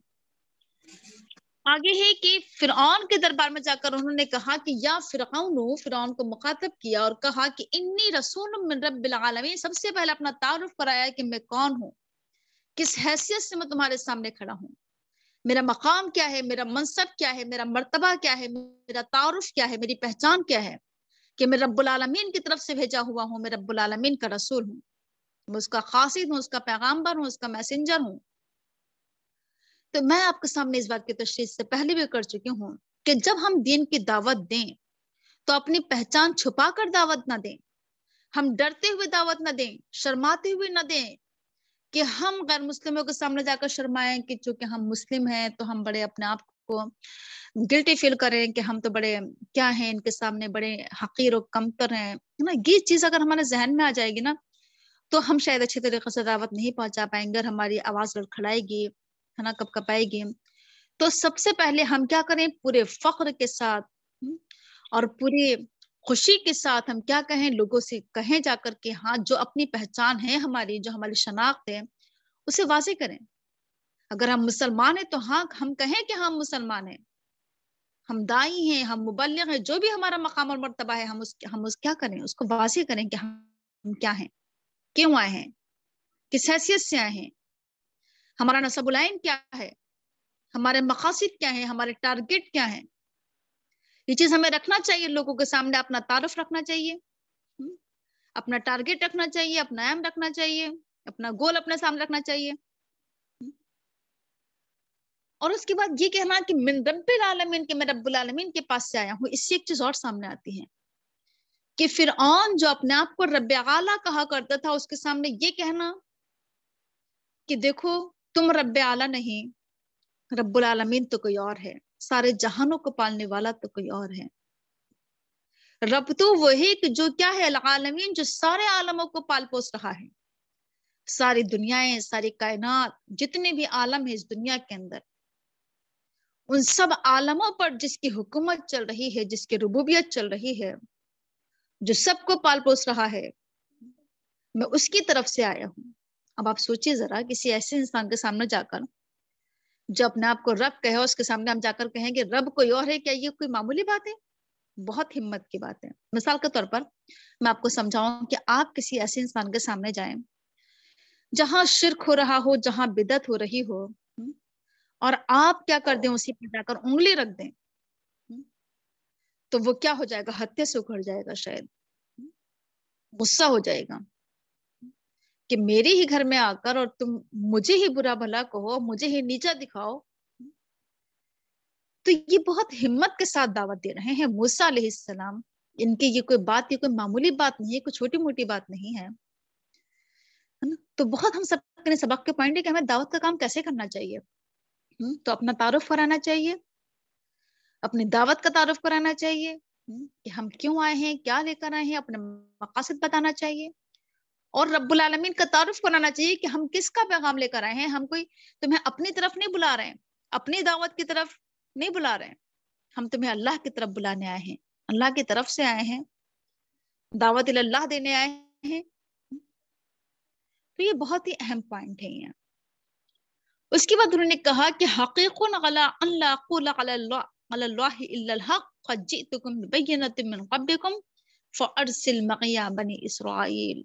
آگے ہے کہ فرعون کے دربار میں جا کر انہوں نے کہا کہ یا فرعون کو مخاطب کیا اور کہا کہ انی رسول من رب العالمین. سب سے پہلے اپنا تعارف کرایا کہ میں کون ہوں، کس حیثیت سے میں تمہارے سامنے کھڑا ہوں، میرا مقام کیا ہے، میرا منصب کیا ہے، میرا مرتبہ کیا ہے، میرا تعارف کیا ہے، میری پہچان کیا ہے، کہ میں رب العالمین کی طرف سے بھیجا ہوا ہوں، میں رب العالمین کا رسول ہوں، میں اس کا قاصد ہوں، اس کا پیغامبر ہوں، اس کا میسنجر ہوں. تو میں آپ کے سامنے اس بات کی تشریح سے پہلے بھی کر چکی ہوں کہ جب ہم دین کی دعوت دیں تو اپنی پہچان چھپا کر دعوت نہ دیں، ہم ڈرتے ہوئے دعوت نہ دیں، شرماتے ہوئے نہ دیں کہ ہم غیر مسلموں کے سامنے جا کر شرمائیں کہ چونکہ ہم مسلم ہیں تو ہم بڑے اپنے آپ کو گلٹی فیل کریں کہ ہم تو بڑے کیا ہیں، ان کے سامنے بڑے حقیر و کمتر ہیں. یہ چیز اگر ہمارے ذہن میں آ جائے گی نا تو ہم شاید اچھے طریقے سے دعوت نہیں پہنچا پائیں گے، ہماری آواز لڑکھڑائے گی، ہے نا، کپائے گی. تو سب سے پہلے ہم کیا کریں، پورے فخر کے ساتھ اور پوری خوشی کے ساتھ ہم کیا کہیں، لوگوں سے کہیں جا کر کے ہاں جو اپنی پہچان ہے ہماری، جو ہماری شناخت ہے اسے واضح کریں. اگر ہم مسلمان ہیں تو ہاں ہم کہیں کہ ہم مسلمان ہیں، ہم دائی ہیں، ہم مبلغ ہیں، جو بھی ہمارا مقام اور مرتبہ ہے ہم اس کیا کریں، اس کو واضح کریں کہ ہم کیا ہیں، کیوں آئے ہیں، کس حیثیت سے آئے ہیں، ہمارا نسب العین کیا ہے، ہمارے مقاصد کیا ہیں، ہمارے ٹارگٹ کیا ہیں. یہ چیز ہمیں رکھنا چاہیے، لوگوں کے سامنے اپنا تعارف رکھنا چاہیے، اپنا ٹارگٹ رکھنا چاہیے، اپنا ایم رکھنا چاہیے، اپنا گول اپنے سامنے رکھنا چاہیے. اور اس کے بعد یہ کہنا کہ من رب العالمین، کہ میں رب العالمین کے پاس سے آیا ہوں. اس سے ایک چیز اور سامنے آتی ہے کہ فرعون جو اپنے آپ کو رب اعلیٰ کہا کرتا تھا، اس کے سامنے یہ کہنا کہ دیکھو تم رب اعلیٰ نہیں، رب العالمین تو کوئی اور ہے، سارے جہانوں کو پالنے والا تو کوئی اور ہے. رب تو وہی کہ جو کیا ہے، العالمین، جو سارے عالموں کو پال پوس رہا ہے، ساری دنیایں، ساری کائنات، جتنے بھی عالم ہے اس دنیا کے اندر، ان سب عالموں پر جس کی حکومت چل رہی ہے، جس کی ربوبیت چل رہی ہے، جو سب کو پال پوس رہا ہے، میں اس کی طرف سے آیا ہوں. اب آپ سوچیے ذرا، کسی ایسے انسان کے سامنے جا کر جو اپنے آپ کو رب کہے، اس کے سامنے ہم جا کر کہیں گے رب کوئی اور ہے، کیا یہ کوئی معمولی بات ہے؟ بہت ہمت کی بات ہے. مثال کے طور پر میں آپ کو سمجھاؤں کہ آپ کسی ایسے انسان کے سامنے جائیں جہاں شرک ہو رہا ہو، جہاں بدعت ہو رہی ہو، اور آپ کیا کر دیں، اسی پہ جا کر انگلی رکھ دیں، تو وہ کیا ہو جائے گا، ہتھے سے اکھڑ جائے گا، شاید غصہ ہو جائے گا کہ میرے ہی گھر میں آ کر اور تم مجھے ہی برا بھلا کہو، مجھے ہی نیچا دکھاؤ. تو یہ بہت ہمت کے ساتھ دعوت دے رہے ہیں موسیٰ علیہ السلام. ان کی یہ کوئی بات، یہ کوئی معمولی بات نہیں ہے، کوئی چھوٹی موٹی بات نہیں ہے. تو بہت ہم سب کے سبق کے پوائنٹ ہے کہ ہمیں دعوت کا کام کیسے کرنا چاہیے. تو اپنا تعارف کرانا چاہیے، اپنی دعوت کا تعارف کرانا چاہیے کہ ہم کیوں آئے ہیں، کیا لے کر آئے ہیں، اپنے مقاصد بتانا چاہیے، اور رب العالمین کا تعارف کرانا چاہیے کہ ہم کس کا پیغام لے کر آئے ہیں. ہم کوئی تمہیں اپنی طرف نہیں بلا رہے ہیں، اپنی دعوت کی طرف نہیں بلا رہے ہیں، ہم تمہیں اللہ کی طرف بلانے آئے ہیں، اللہ کی طرف سے آئے ہیں، دعوت اللہ دینے آئے ہیں. تو یہ بہت ہی اہم پوائنٹ ہے یہ. اس کے بعد انہوں نے کہا کہ حقیق علی ان لا اقول علی اللہ الا الحق قد جئتکم ببینۃ من ربکم فارسل معی بنی اسرائیل.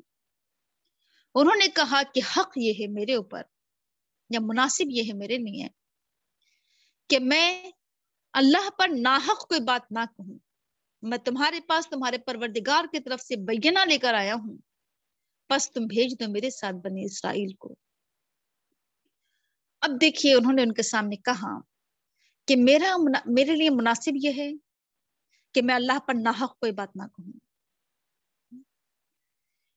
انہوں نے کہا کہ حق یہ ہے میرے اوپر، یا مناسب یہ ہے میرے لیے کہ میں اللہ پر ناحق کوئی بات نہ کہوں. میں تمہارے پاس تمہارے پروردگار کی طرف سے بینہ لے کر آیا ہوں، پس تم بھیج دو میرے ساتھ بنی اسرائیل کو. اب دیکھیے انہوں نے ان کے سامنے کہا کہ میرے لیے مناسب یہ ہے کہ میں اللہ پر ناحق کوئی بات نہ کہوں.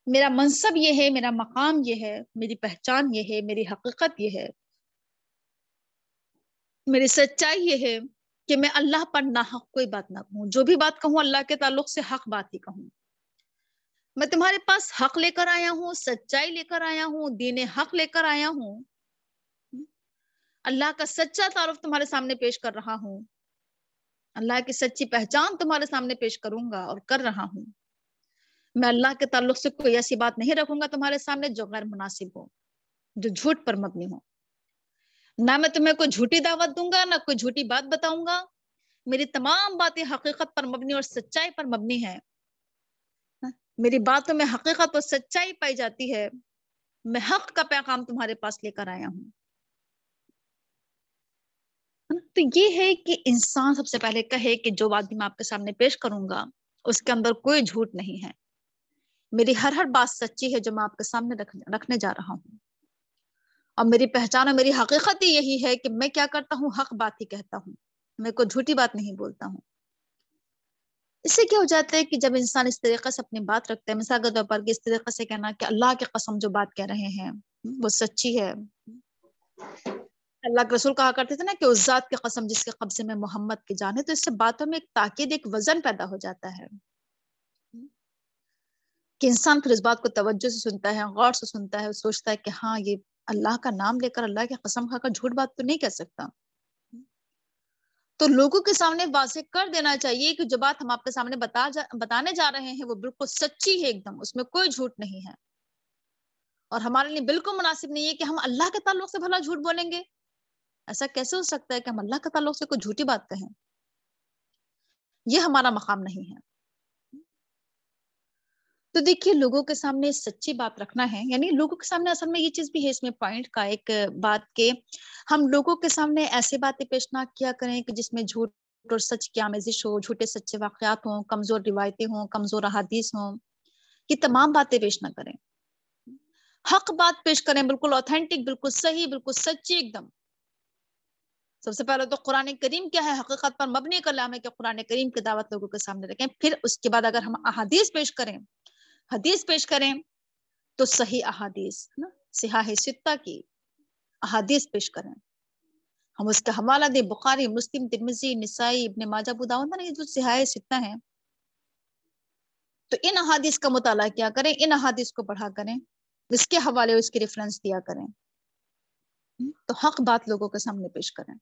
میرا منصب یہ ہے، میرا مقام یہ ہے، میری پہچان یہ ہے، میری حقیقت یہ ہے، میری سچائی یہ ہے کہ میں اللہ پر ناحق کوئی بات نہ کہوں. جو بھی بات کہوں اللہ کے تعلق سے حق بات ہی کہوں. میں تمہارے پاس حق لے کر آیا ہوں، سچائی لے کر آیا ہوں، دین حق لے کر آیا ہوں. اللہ کا سچا تعارف تمہارے سامنے پیش کر رہا ہوں. اللہ کی سچی پہچان تمہارے سامنے پیش کروں گا اور کر رہا ہوں. میں اللہ کے تعلق سے کوئی ایسی بات نہیں رکھوں گا تمہارے سامنے جو غیر مناسب ہو، جو جھوٹ پر مبنی ہو. نہ میں تمہیں کوئی جھوٹی دعوت دوں گا، نہ کوئی جھوٹی بات بتاؤں گا. میری تمام باتیں حقیقت پر مبنی اور سچائی پر مبنی ہے. میری باتوں میں حقیقت اور سچائی پائی جاتی ہے. میں حق کا پیغام تمہارے پاس لے کر آیا ہوں. تو یہ ہے کہ انسان سب سے پہلے کہے کہ جو بات بھی میں آپ کے سامنے پیش کروں گا اس کے اندر کوئی جھوٹ نہیں ہے. میری ہر بات سچی ہے جو میں آپ کے سامنے رکھنے جا رہا ہوں. اور میری پہچان اور میری حقیقت ہی یہی ہے کہ میں کیا کرتا ہوں، حق بات ہی کہتا ہوں. میں کوئی جھوٹی بات نہیں بولتا ہوں. اس سے کیا ہو جاتا ہے کہ جب انسان اس طریقے سے اپنی بات رکھتا ہے، مثال کے طور پر اس طریقے سے کہنا کہ اللہ کی قسم جو بات کہہ رہے ہیں وہ سچی ہے. اللہ کے رسول کہا کرتے تھے نا کہ اس ذات کی قسم جس کے قبضے میں محمد کی جان ہے. تو اس سے باتوں میں ایک تاکید، ایک وزن پیدا ہو جاتا ہے کہ انسان پھر اس بات کو توجہ سے سنتا ہے، غور سے سنتا ہے، سوچتا ہے کہ ہاں یہ اللہ کا نام لے کر، اللہ کی قسم کھا کر جھوٹ بات تو نہیں کہہ سکتا. تو لوگوں کے سامنے واضح کر دینا چاہیے کہ جو بات ہم آپ کے سامنے بتانے جا رہے ہیں وہ بالکل سچی ہے، ایک دم اس میں کوئی جھوٹ نہیں ہے. اور ہمارے لیے بالکل مناسب نہیں ہے کہ ہم اللہ کے تعلق سے بھلا جھوٹ بولیں گے. ایسا کیسے ہو سکتا ہے کہ ہم اللہ کے تعلق سے کوئی جھوٹی بات کہیں؟ یہ ہمارا مقام نہیں ہے. تو دیکھیے لوگوں کے سامنے سچی بات رکھنا ہے، یعنی لوگوں کے سامنے اصل میں یہ چیز بھی ہے اس میں پوائنٹ کا ایک بات کہ ہم لوگوں کے سامنے ایسے باتیں پیش نہ کیا کریں کہ جس میں جھوٹ اور سچ کی آمیزش ہو، جھوٹے سچے واقعات ہوں، کمزور روایتیں ہوں، کمزور احادیث ہوں. یہ تمام باتیں پیش نہ کریں. حق بات پیش کریں، بالکل اوتھینٹک، بالکل صحیح، بالکل سچی ایک دم. سب سے پہلے تو قرآن کریم کیا ہے، حقیقت پر مبنی کلام ہے کہ قرآن کریم کی دعوت لوگوں کے سامنے رکھیں. پھر اس کے بعد اگر ہم احادیث پیش کریں، حدیث پیش کریں تو صحیح احادیث، صحاح ستہ کی احادیث پیش کریں. ہم اس کا حوالہ دیں، بخاری، مسلم، ترمذی، نسائی، ابن ماجہ، ابو داؤد، یہ جو صحاح ستہ ہیں. تو ان احادیث کا مطالعہ کیا کریں، ان احادیث کو پڑھا کریں، اس کے حوالے اس کی ریفرنس دیا کریں. تو حق بات لوگوں کے سامنے پیش کریں.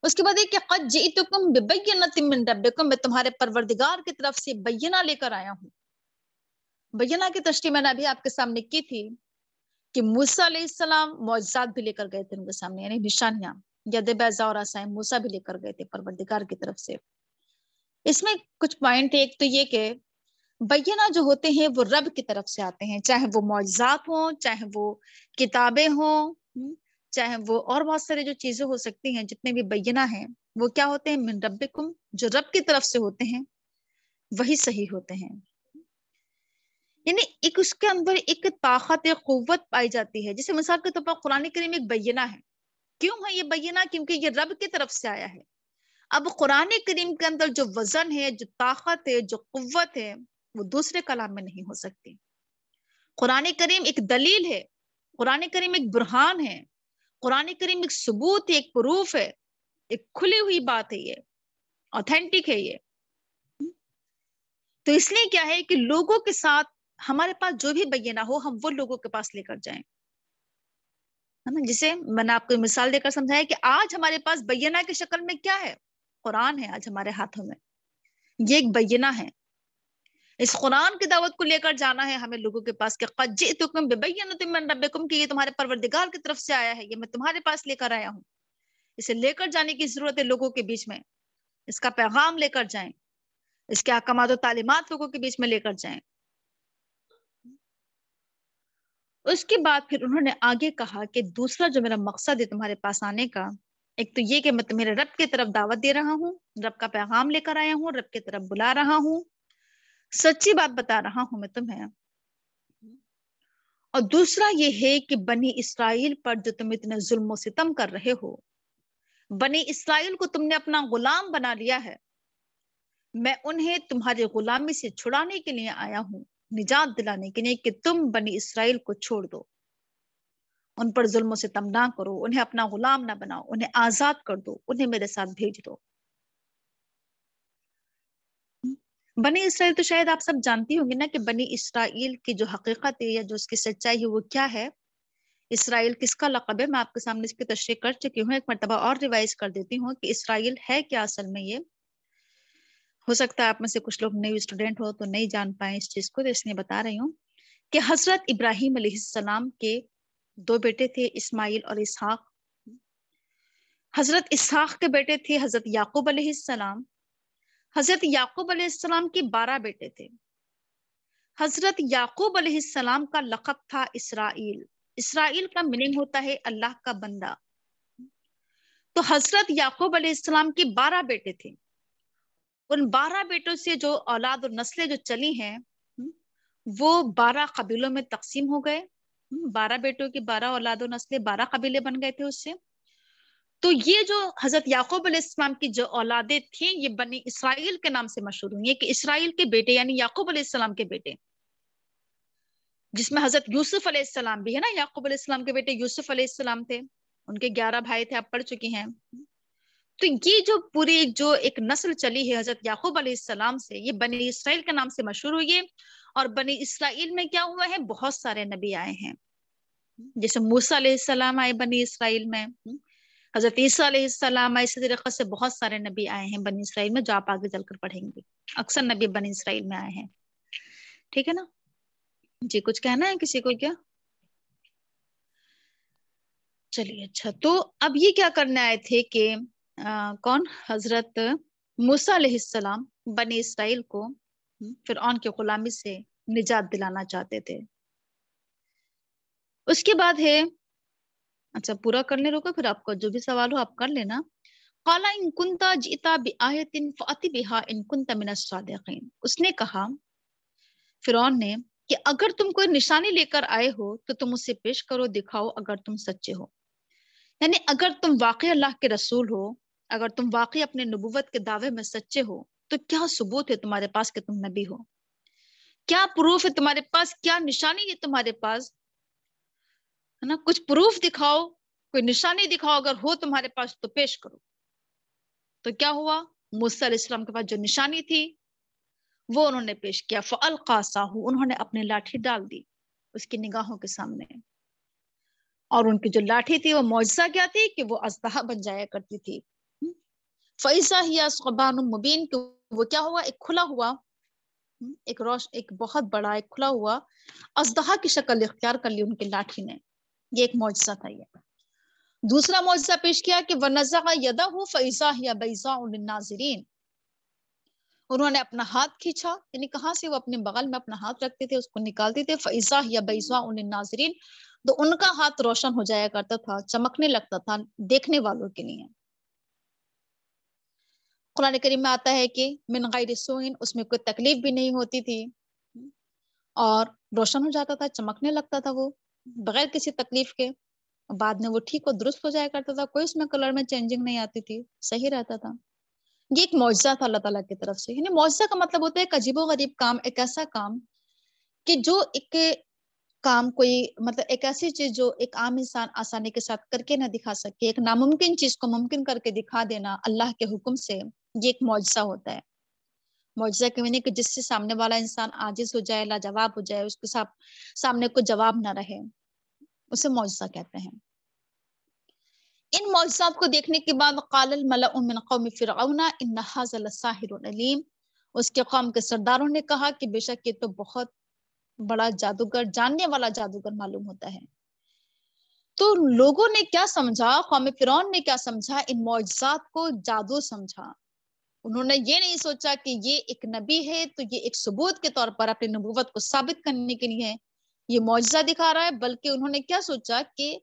اس کے بعد یہ کہ قد جئتکم ببینۃ من ربکم، میں تمہارے پروردگار کی طرف سے بینہ لے کر آیا ہوں. بینہ کی تشریح میں نے ابھی آپ کے سامنے کی تھی کہ موسیٰ علیہ السلام معجزات بھی لے کر گئے تھے ان کے سامنے، یعنی نشانیاں، ید بیضاء اور عصا موسیٰ بھی لے کر گئے تھے پروردگار کی طرف سے. اس میں کچھ پوائنٹ، ایک تو یہ کہ بینہ جو ہوتے ہیں وہ رب کی طرف سے آتے ہیں، چاہے وہ معجزات ہوں، چاہے وہ کتابیں ہوں، چاہے وہ اور بہت سارے جو چیزیں ہو سکتی ہیں. جتنے بھی بینہ ہیں وہ کیا ہوتے ہیں، من ربکم، جو رب کی طرف سے ہوتے ہیں وہی صحیح ہوتے ہیں. یعنی ایک اس کے اندر ایک طاقت، ایک قوت پائی جاتی ہے. جیسے مثال کے طور پر قرآن کریم ایک بینہ ہے. کیوں ہے یہ بینہ؟ کیونکہ یہ رب کی طرف سے آیا ہے. اب قرآن کریم کے اندر جو وزن ہے، جو طاقت ہے، جو قوت ہے، وہ دوسرے کلام میں نہیں ہو سکتی. قرآن کریم ایک دلیل ہے، قرآن کریم ایک برہان ہے، قرآن کریم ایک ثبوت ہے، ایک پروف ہے، ایک کھلی ہوئی بات ہے، یہ اوتھینٹک ہے یہ. تو اس لیے کیا ہے کہ لوگوں کے ساتھ ہمارے پاس جو بھی بینہ ہو ہم وہ لوگوں کے پاس لے کر جائیں. جسے میں نے آپ کو مثال دے کر سمجھایا کہ آج ہمارے پاس بینہ کی شکل میں کیا ہے، قرآن ہے آج ہمارے ہاتھوں میں. یہ ایک بینہ ہے. اس قرآن کی دعوت کو لے کر جانا ہے ہمیں لوگوں کے پاس کہ قد جئتکم ببینۃ من ربکم، کہ یہ تمہارے پروردگار کی طرف سے آیا ہے، یہ میں تمہارے پاس لے کر آیا ہوں. اسے لے کر جانے کی ضرورت ہے لوگوں کے بیچ میں. اس کا پیغام لے کر جائیں، اس کے احکامات و تعلیمات لوگوں کے بیچ میں لے کر جائیں. اس کے بعد پھر انہوں نے آگے کہا کہ دوسرا جو میرا مقصد ہے تمہارے پاس آنے کا، ایک تو یہ کہ میں تمہیں رب کی طرف دعوت دے رہا ہوں، رب کا پیغام لے کر آیا ہوں، رب کی طرف بلا رہا ہوں، سچی بات بتا رہا ہوں میں تمہیں. اور دوسرا یہ ہے کہ بنی اسرائیل پر جو تم اتنے ظلم و ستم کر رہے ہو، بنی اسرائیل کو تم نے اپنا غلام بنا لیا ہے، میں انہیں تمہاری غلامی سے چھڑانے کے لیے آیا ہوں، نجات دلانے کے لیے کہ تم بنی اسرائیل کو چھوڑ دو، ان پر ظلم و ستم نہ کرو، انہیں اپنا غلام نہ بناؤ، انہیں آزاد کر دو، انہیں میرے ساتھ بھیج دو۔ بنی اسرائیل تو شاید آپ سب جانتی ہوں گے نا کہ بنی اسرائیل کی جو حقیقت ہے یا جو اس کی سچائی ہے وہ کیا ہے۔ اسرائیل کس کا لقب ہے؟ میں آپ کے سامنے اس کی تشریح کر چکی ہوں، ایک مرتبہ اور ریوائز کر دیتی ہوں کہ اسرائیل ہے کیا اصل میں۔ یہ ہو سکتا ہے آپ میں سے کچھ لوگ نئے اسٹوڈنٹ ہو تو نہیں جان پائیں اس چیز کو، تو اس لیے بتا رہی ہوں کہ حضرت ابراہیم علیہ السلام کے 2 بیٹے تھے، اسماعیل اور اسحاق۔ حضرت اسحاق کے بیٹے تھے حضرت یعقوب علیہ السلام۔ حضرت یعقوب علیہ السلام کی 12 بیٹے تھے۔ حضرت یعقوب علیہ السلام کا لقب تھا اسرائیل۔ اسرائیل کا میننگ ہوتا ہے اللہ کا بندہ۔ تو حضرت یعقوب علیہ السلام کی 12 بیٹے تھے۔ ان 12 بیٹوں سے جو اولاد اور نسلیں جو چلی ہیں وہ 12 قبیلوں میں تقسیم ہو گئے۔ 12 بیٹوں کی 12 اولاد و نسلیں 12 قبیلے بن گئے تھے اس سے۔ تو یہ جو حضرت یعقوب علیہ السلام کی جو اولادیں تھیں یہ بنی اسرائیل کے نام سے مشہور ہوئی ہیں، کہ اسرائیل کے بیٹے یعنی یعقوب علیہ السلام کے بیٹے، جس میں حضرت یوسف علیہ السلام بھی ہے نا۔ یعقوب علیہ السلام کے بیٹے یوسف علیہ السلام تھے، ان کے 11 بھائی تھے، آپ پڑھ چکی ہیں۔ تو یہ جو پوری جو ایک نسل چلی ہے حضرت یعقوب علیہ السلام سے، یہ بنی اسرائیل کے نام سے مشہور ہوئی ہے۔ اور بنی اسرائیل میں کیا ہوا ہے؟ بہت سارے نبی آئے ہیں، جیسے موسیٰ علیہ السلام آئے بنی اسرائیل میں، حضرت عیسیٰ علیہ السلام آئے، اسی طریقے سے بہت سارے نبی آئے ہیں بنی اسرائیل میں جو آپ آگے چل کر پڑھیں گے۔ اکثر نبی بنی اسرائیل میں آئے ہیں، ٹھیک ہے نا جی؟ کچھ کہنا ہے کسی کو کیا؟ چلیے اچھا، تو اب یہ کیا کرنے آئے تھے کہ کون؟ حضرت موسیٰ علیہ السلام بنی اسرائیل کو فرعون کی غلامی سے نجات دلانا چاہتے تھے۔ اس کے بعد ہے، اچھا پورا کرنے روکا، پھر آپ کو جو بھی سوال ہو آپ کر لینا۔ قَالَ إِن كُنْتَ جِئْتَ بِآيَةٍ فَأْتِ بِهَا إِن كُنْتَ مِنَ الصَّادِقِينَ۔ اس نے کہا، فرعون نے، کہ اگر تم کوئی نشانی لے کر آئے ہو تو تم اسے پیش کرو، دکھاؤ اگر تم سچے ہو۔ یعنی اگر تم واقعی اللہ کے رسول ہو، اگر تم واقعی اپنے نبوت کے دعوے میں سچے ہو تو کیا ثبوت ہے تمہارے پاس کہ تم نبی ہو؟ کیا پروف ہے تمہارے پاس؟ کیا نشانی ہے تمہارے پاس؟ ہے نا، کچھ پروف دکھاؤ، کوئی نشانی دکھاؤ، اگر ہو تمہارے پاس تو پیش کرو۔ تو کیا ہوا؟ موسیٰ علیہ السلام کے پاس جو نشانی تھی وہ انہوں نے پیش کیا۔ فَأَلْقَىٰ عَصَاهُ، انہوں نے اپنی لاٹھی ڈال دی اس کی نگاہوں کے سامنے، اور ان کی جو لاٹھی تھی وہ معجزہ کیا تھی کہ وہ اژدہا بن جایا کرتی تھی۔ فَإِذَا هِيَ ثُعْبَانٌ مُبِينٌ، کہ وہ کیا ہوا؟ ایک کھلا ہوا، ایک بہت بڑا ایک کھلا ہوا اژدہا کی شکل اختیار کر لی ان کی لاٹھی نے۔ یہ ایک معجزہ تھا۔ یہ دوسرا معجزہ پیش کیا کہ وَنَزَعَ يَدَهُ فَإِذَا هِيَ بَيْضَاءُ لِلنَّاظِرِينَ، انہوں نے اپنا ہاتھ کھینچا، یعنی کہاں سے وہ اپنے بغل میں اپنا ہاتھ رکھتے تھے اس کو نکالتے تھے، فَإِذَا هِيَ بَيْضَاءُ لِلنَّاظِرِينَ، تو ان کا ہاتھ روشن ہو جایا کرتا تھا، چمکنے لگتا تھا دیکھنے والوں کے لیے۔ قرآن کریم میں آتا ہے کہ من غیر سوء، اس میں کوئی تکلیف بھی نہیں ہوتی تھی، اور روشن ہو جاتا تھا، چمکنے لگتا تھا وہ بغیر کسی تکلیف کے، بعد میں وہ ٹھیک و درست ہو جایا کرتا تھا، کوئی اس میں کلر میں چینجنگ نہیں آتی تھی، صحیح رہتا تھا۔ یہ ایک معجزہ تھا اللہ تعالیٰ کی طرف سے۔ یعنی معجزہ کا مطلب ہوتا ہے ایک عجیب و غریب کام، ایک ایسا کام کہ جو ایک کام کوئی مطلب ایک ایسی چیز جو ایک عام انسان آسانی کے ساتھ کر کے نہ دکھا سکے، ایک ناممکن چیز کو ممکن کر کے دکھا دینا اللہ کے حکم سے، یہ ایک معجزہ ہوتا ہے۔ معجزہ کے معنی کہ جس سے سامنے والا انسان عاجز ہو جائے، لاجواب ہو جائے، اس کے سامنے کوئی جواب نہ رہے، اسے معجزہ کہتے ہیں۔ ان معجزات کو دیکھنے کے بعد قال الملأ من قوم فرعون ان هذا لساحر علیم، اس کے قوم کے سرداروں نے کہا کہ بے شک یہ تو بہت بڑا جادوگر، جاننے والا جادوگر معلوم ہوتا ہے۔ تو لوگوں نے کیا سمجھا، قوم فرعون نے کیا سمجھا؟ ان معجزات کو جادو سمجھا۔ انہوں نے یہ نہیں سوچا کہ یہ ایک نبی ہے تو یہ ایک ثبوت کے طور پر اپنی نبوت کو ثابت کرنے کے لیے یہ معجزہ دکھا رہا ہے، بلکہ انہوں نے کیا سوچا کہ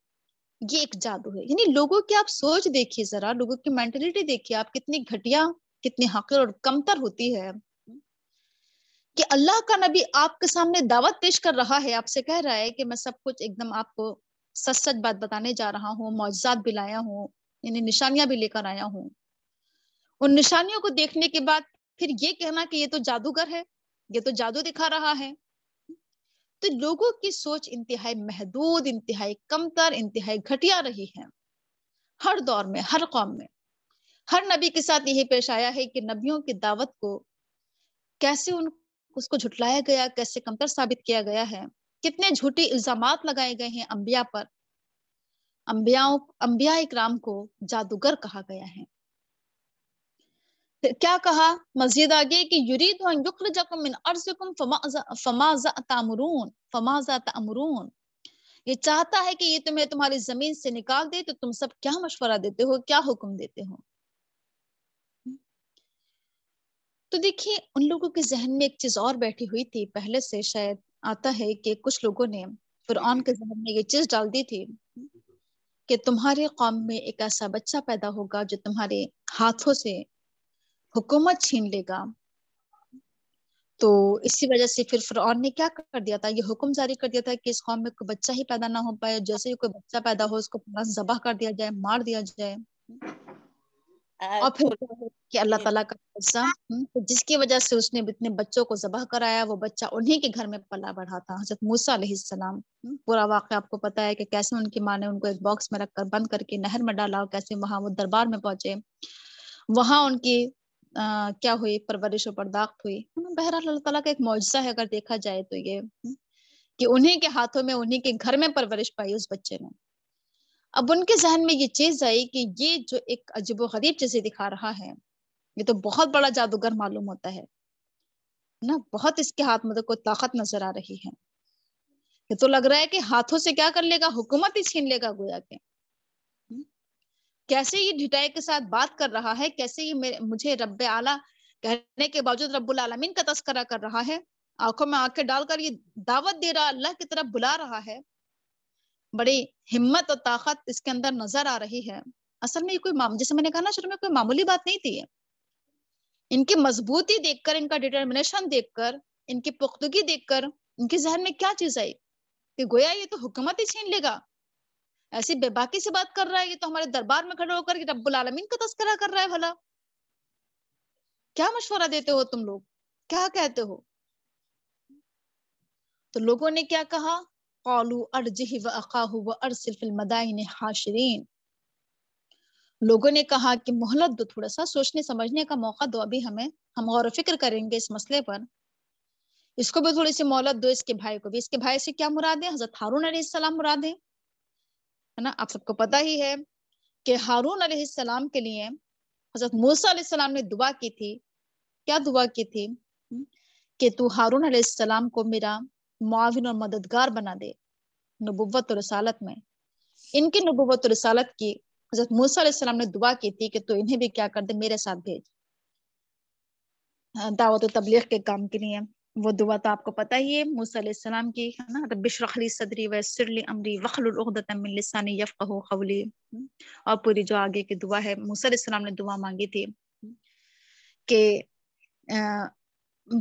یہ ایک جادو ہے۔ یعنی لوگوں کی آپ سوچ دیکھیے ذرا، لوگوں کی مینٹلٹی دیکھیے آپ، کتنی گھٹیا، کتنی حقیر اور کمتر ہوتی ہے کہ اللہ کا نبی آپ کے سامنے دعوت پیش کر رہا ہے، آپ سے کہہ رہا ہے کہ میں سب کچھ ایک دم آپ کو سچ سچ بات بتانے جا رہا ہوں، معجزات بھی لایا ہوں، یعنی نشانیاں بھی لے کر آیا ہوں۔ ان نشانیوں کو دیکھنے کے بعد پھر یہ کہنا کہ یہ تو جادوگر ہے، یہ تو جادو دکھا رہا ہے. تو لوگوں کی سوچ انتہائی محدود، انتہائی کمتر، انتہائی گھٹیا رہی ہے ہر دور میں، ہر قوم میں. ہر نبی کے ساتھ یہی پیش آیا ہے کہ نبیوں کی دعوت کو کیسے اس کو جھٹلایا گیا، کیسے کمتر ثابت کیا گیا ہے، کتنے جھوٹے الزامات لگائے گئے ہیں انبیاء پر. انبیاء اکرام کو جادوگر کہا گیا ہے. کیا کہا مزید آگے کہ یرید ان یخرجکم من ارضکم فماذا تأمرون، یہ چاہتا ہے کہ یہ تمہیں تمہاری زمین سے نکال دے، تو تم سب کیا مشورہ دیتے ہو، کیا حکم دیتے ہو. تو دیکھیے ان لوگوں کے ذہن میں ایک چیز اور بیٹھی ہوئی تھی پہلے سے، شاید آتا ہے کہ کچھ لوگوں نے فرعون کے ذہن میں یہ چیز ڈال دی تھی کہ تمہارے قوم میں ایک ایسا بچہ پیدا ہوگا جو تمہارے ہاتھوں سے حکومت چھین لے گا. تو اسی وجہ سے پھر فرعون نے کیا کر دیا تھا، یہ حکم جاری کر دیا تھا کہ اس قوم میں کوئی بچہ ہی پیدا نہ ہو پائے، جیسے ہی کوئی بچہ پیدا ہو اس کو ذبح کر دیا جائے، مار دیا جائے. اور پھر کہ اللہ تعالیٰ کا فیصلہ، جس کی وجہ سے اس نے اتنے بچوں کو ذبح کرایا، وہ بچہ انہی کے گھر میں پلا بڑھا تھا، حضرت موسیٰ علیہ السلام. پورا واقعہ آپ کو پتا ہے کہ کیسے ان کی ماں نے ان کو ایک باکس میں رکھ کر بند کر کے نہر میں ڈالا، اور کیسے وہاں وہ دربار میں پہنچے، وہاں ان کی کیا ہوئی، پرورش و پرداخت ہوئی. بہرحال اللہ تعالیٰ کا ایک معجزہ ہے اگر دیکھا جائے تو یہ کہ انہی کے ہاتھوں میں، انہی کے گھر میں پرورش پائی اس بچے نے. اب ان کے ذہن میں یہ چیز آئی کہ یہ جو ایک عجیب و غریب چیزیں دکھا رہا ہے، یہ تو بہت بڑا جادوگر معلوم ہوتا ہے نا، بہت اس کے ہاتھ میں تو کوئی طاقت نظر آ رہی ہے. یہ تو لگ رہا ہے کہ ہاتھوں سے کیا کر لے گا، حکومت ہی چھین لے گا گویا کہ. کیسے یہ ڈھٹائی کے ساتھ بات کر رہا ہے، کیسے یہ مجھے رب اعلیٰ کہنے کے باوجود رب العالمین کا تذکرہ کر رہا ہے، آنکھوں میں آنکھیں ڈال کر یہ دعوت دے رہا، اللہ کی طرف بلا رہا ہے. بڑی ہمت اور طاقت اس کے اندر نظر آ رہی ہے. اصل میں یہ کوئی جیسے میں نے کہا نا شروع میں، کوئی معمولی بات نہیں تھی. ان کی مضبوطی دیکھ کر، ان کا ڈٹرمنیشن دیکھ کر، ان کی پختگی دیکھ کر ان کے ذہن میں کیا چیز آئی کہ گویا یہ تو حکومت ہی چھین لے گا. ایسی بے باکی سے بات کر رہا ہے، یہ تو ہمارے دربار میں کھڑے ہو کر رب العالمین کا تذکرہ کر رہا ہے. بھلا کیا مشورہ دیتے ہو تم لوگ، کیا کہتے ہو؟ تو لوگوں نے کیا کہا، قالوا ارجہ واخاہ وارسل فی المدائن حاشرین. لوگوں نے کہا کہ مہلت دو، تھوڑا سا سوچنے سمجھنے کا موقع دو، ابھی ہم غور و فکر کریں گے اس مسئلے پر. اس کو بھی تھوڑی سی مہلت دو، اس کے بھائی کو بھی. اس کے بھائی سے کیا مراد ہے؟ حضرت ہارون علیہ السلام مراد ہے نا. آپ سب کو پتا ہی ہے کہ ہارون علیہ السلام کے لیے حضرت موسیٰ علیہ السلام نے دعا کی تھی. کیا دعا کی تھی؟ کہ تو ہارون علیہ السلام کو میرا معاون اور مددگار بنا دے نبوت اور رسالت میں. ان کی نبوت اور رسالت کی حضرت موسیٰ علیہ السلام نے دعا کی تھی کہ تو انہیں بھی کیا کر دے، میرے ساتھ بھیج دعوت و تبلیغ کے کام کے لیے. وہ دعا تو آپ کو پتہ ہی ہے موسیٰ علیہ السلام کی ہے نا، رب اشرح لی صدری ویسر لی امری واحلل عقدۃ من لسانی یفقہوا قولی. اور پوری جو آگے کی دعا ہے، موسیٰ علیہ السلام نے دعا مانگی تھی کہ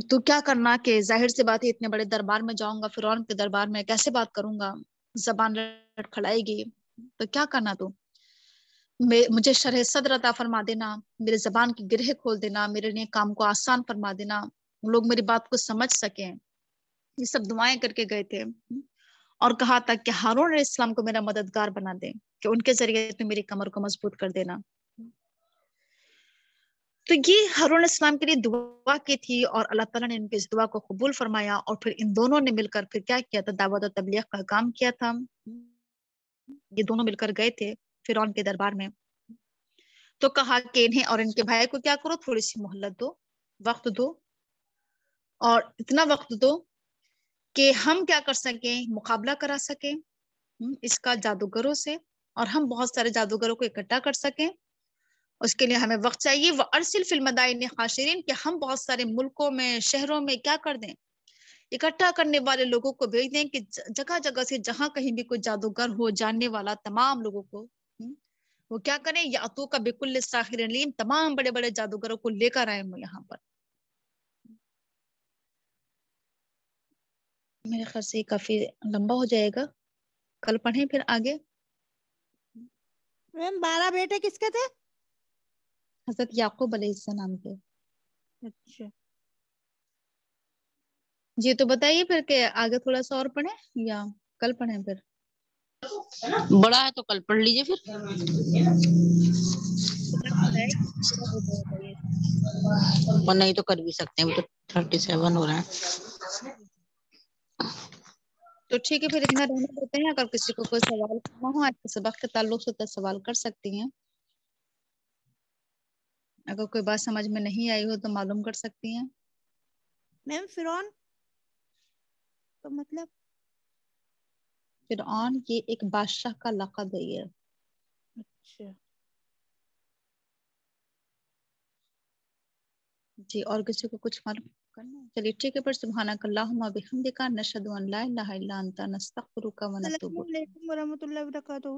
تو کیا کرنا کہ ظاہر سی بات ہے اتنے بڑے دربار میں جاؤں گا، فرعون کے دربار میں کیسے بات کروں گا، زبان لڑکھڑائے گی. تو کیا کرنا تو مجھے شرح صدر عطا فرما دینا، میرے زبان کی گرہ کھول دینا، میرے لیے کام کو آسان فرما دینا، لوگ میری بات کو سمجھ سکیں. یہ سب دعائیں کر کے گئے تھے اور کہا تھا کہ ہارون علیہ السلام کو میرا مددگار بنا دے، کہ ان کے ذریعے تو میری کمر کو مضبوط کر دینا. تو یہ ہارون علیہ السلام کے لیے دعا کی تھی اور اللہ تعالیٰ نے ان کی اس دعا کو قبول فرمایا. اور پھر ان دونوں نے مل کر پھر کیا کیا تھا، دعوت و تبلیغ کا کام کیا تھا. یہ دونوں مل کر گئے تھے فرعون کے دربار میں. تو کہا کہ انہیں اور ان کے بھائی کو کیا کرو، تھوڑی سی مہلت دو، وقت دو، اور اتنا وقت دو کہ ہم کیا کر سکیں، مقابلہ کرا سکیں اس کا جادوگروں سے، اور ہم بہت سارے جادوگروں کو اکٹھا کر سکیں. اس کے لیے ہمیں وقت چاہیے. وَأَرْسِلْ فِي الْمَدَائِنِ حَاشِرِينَ، کہ ہم بہت سارے ملکوں میں، شہروں میں کیا کر دیں، اکٹھا کرنے والے لوگوں کو بھیج دیں، کہ جگہ جگہ سے جہاں کہیں بھی کوئی جادوگر ہو، جاننے والا، تمام لوگوں کو وہ کیا کریں، یَأْتُوکَ بِكُلِّ سَاحِرٍ عَلِیمٍ، تمام بڑے بڑے جادوگروں کو لے کر آئے یہاں پر. میرے خیال سے کافی لمبا ہو جائے گا، کل پڑھیں پھر آگے. 12 بیٹے کس کے تھے؟ حضرت یعقوب علیہ السلام کے. اچھا جی تو بتائیے پھر کہ آگے تھوڑا سا اور پڑھیں یا کل پڑھیں پھر؟ بڑا ہے تو کل پڑھ لیجیے پھر. اور نہیں تو کر بھی سکتے ہیں, تو 37 ہو رہا ہے. تو ٹھیک ہے پھر اتنا رہنے دیتے ہیں. اگر کسی کو کوئی سوال کرنا ہو آج کے سبق کے تعلق سے تو سوال کر سکتی ہیں. اگر کوئی بات سمجھ میں نہیں آئی ہو تو معلوم کر سکتی ہیں. میم فرعون تو مطلب فرعون یہ ایک بادشاہ کا لقب ہے یہ. اچھا جی اور کسی کو کچھ معلوم کرنا؟ چلیے ٹھیک ہے. پر سبحانک اللہم و بحمدک نشہد ان لا الہ الا انت نستغفرک و نتوب السلام علیکم ورحمۃ اللہ وبرکاتہ.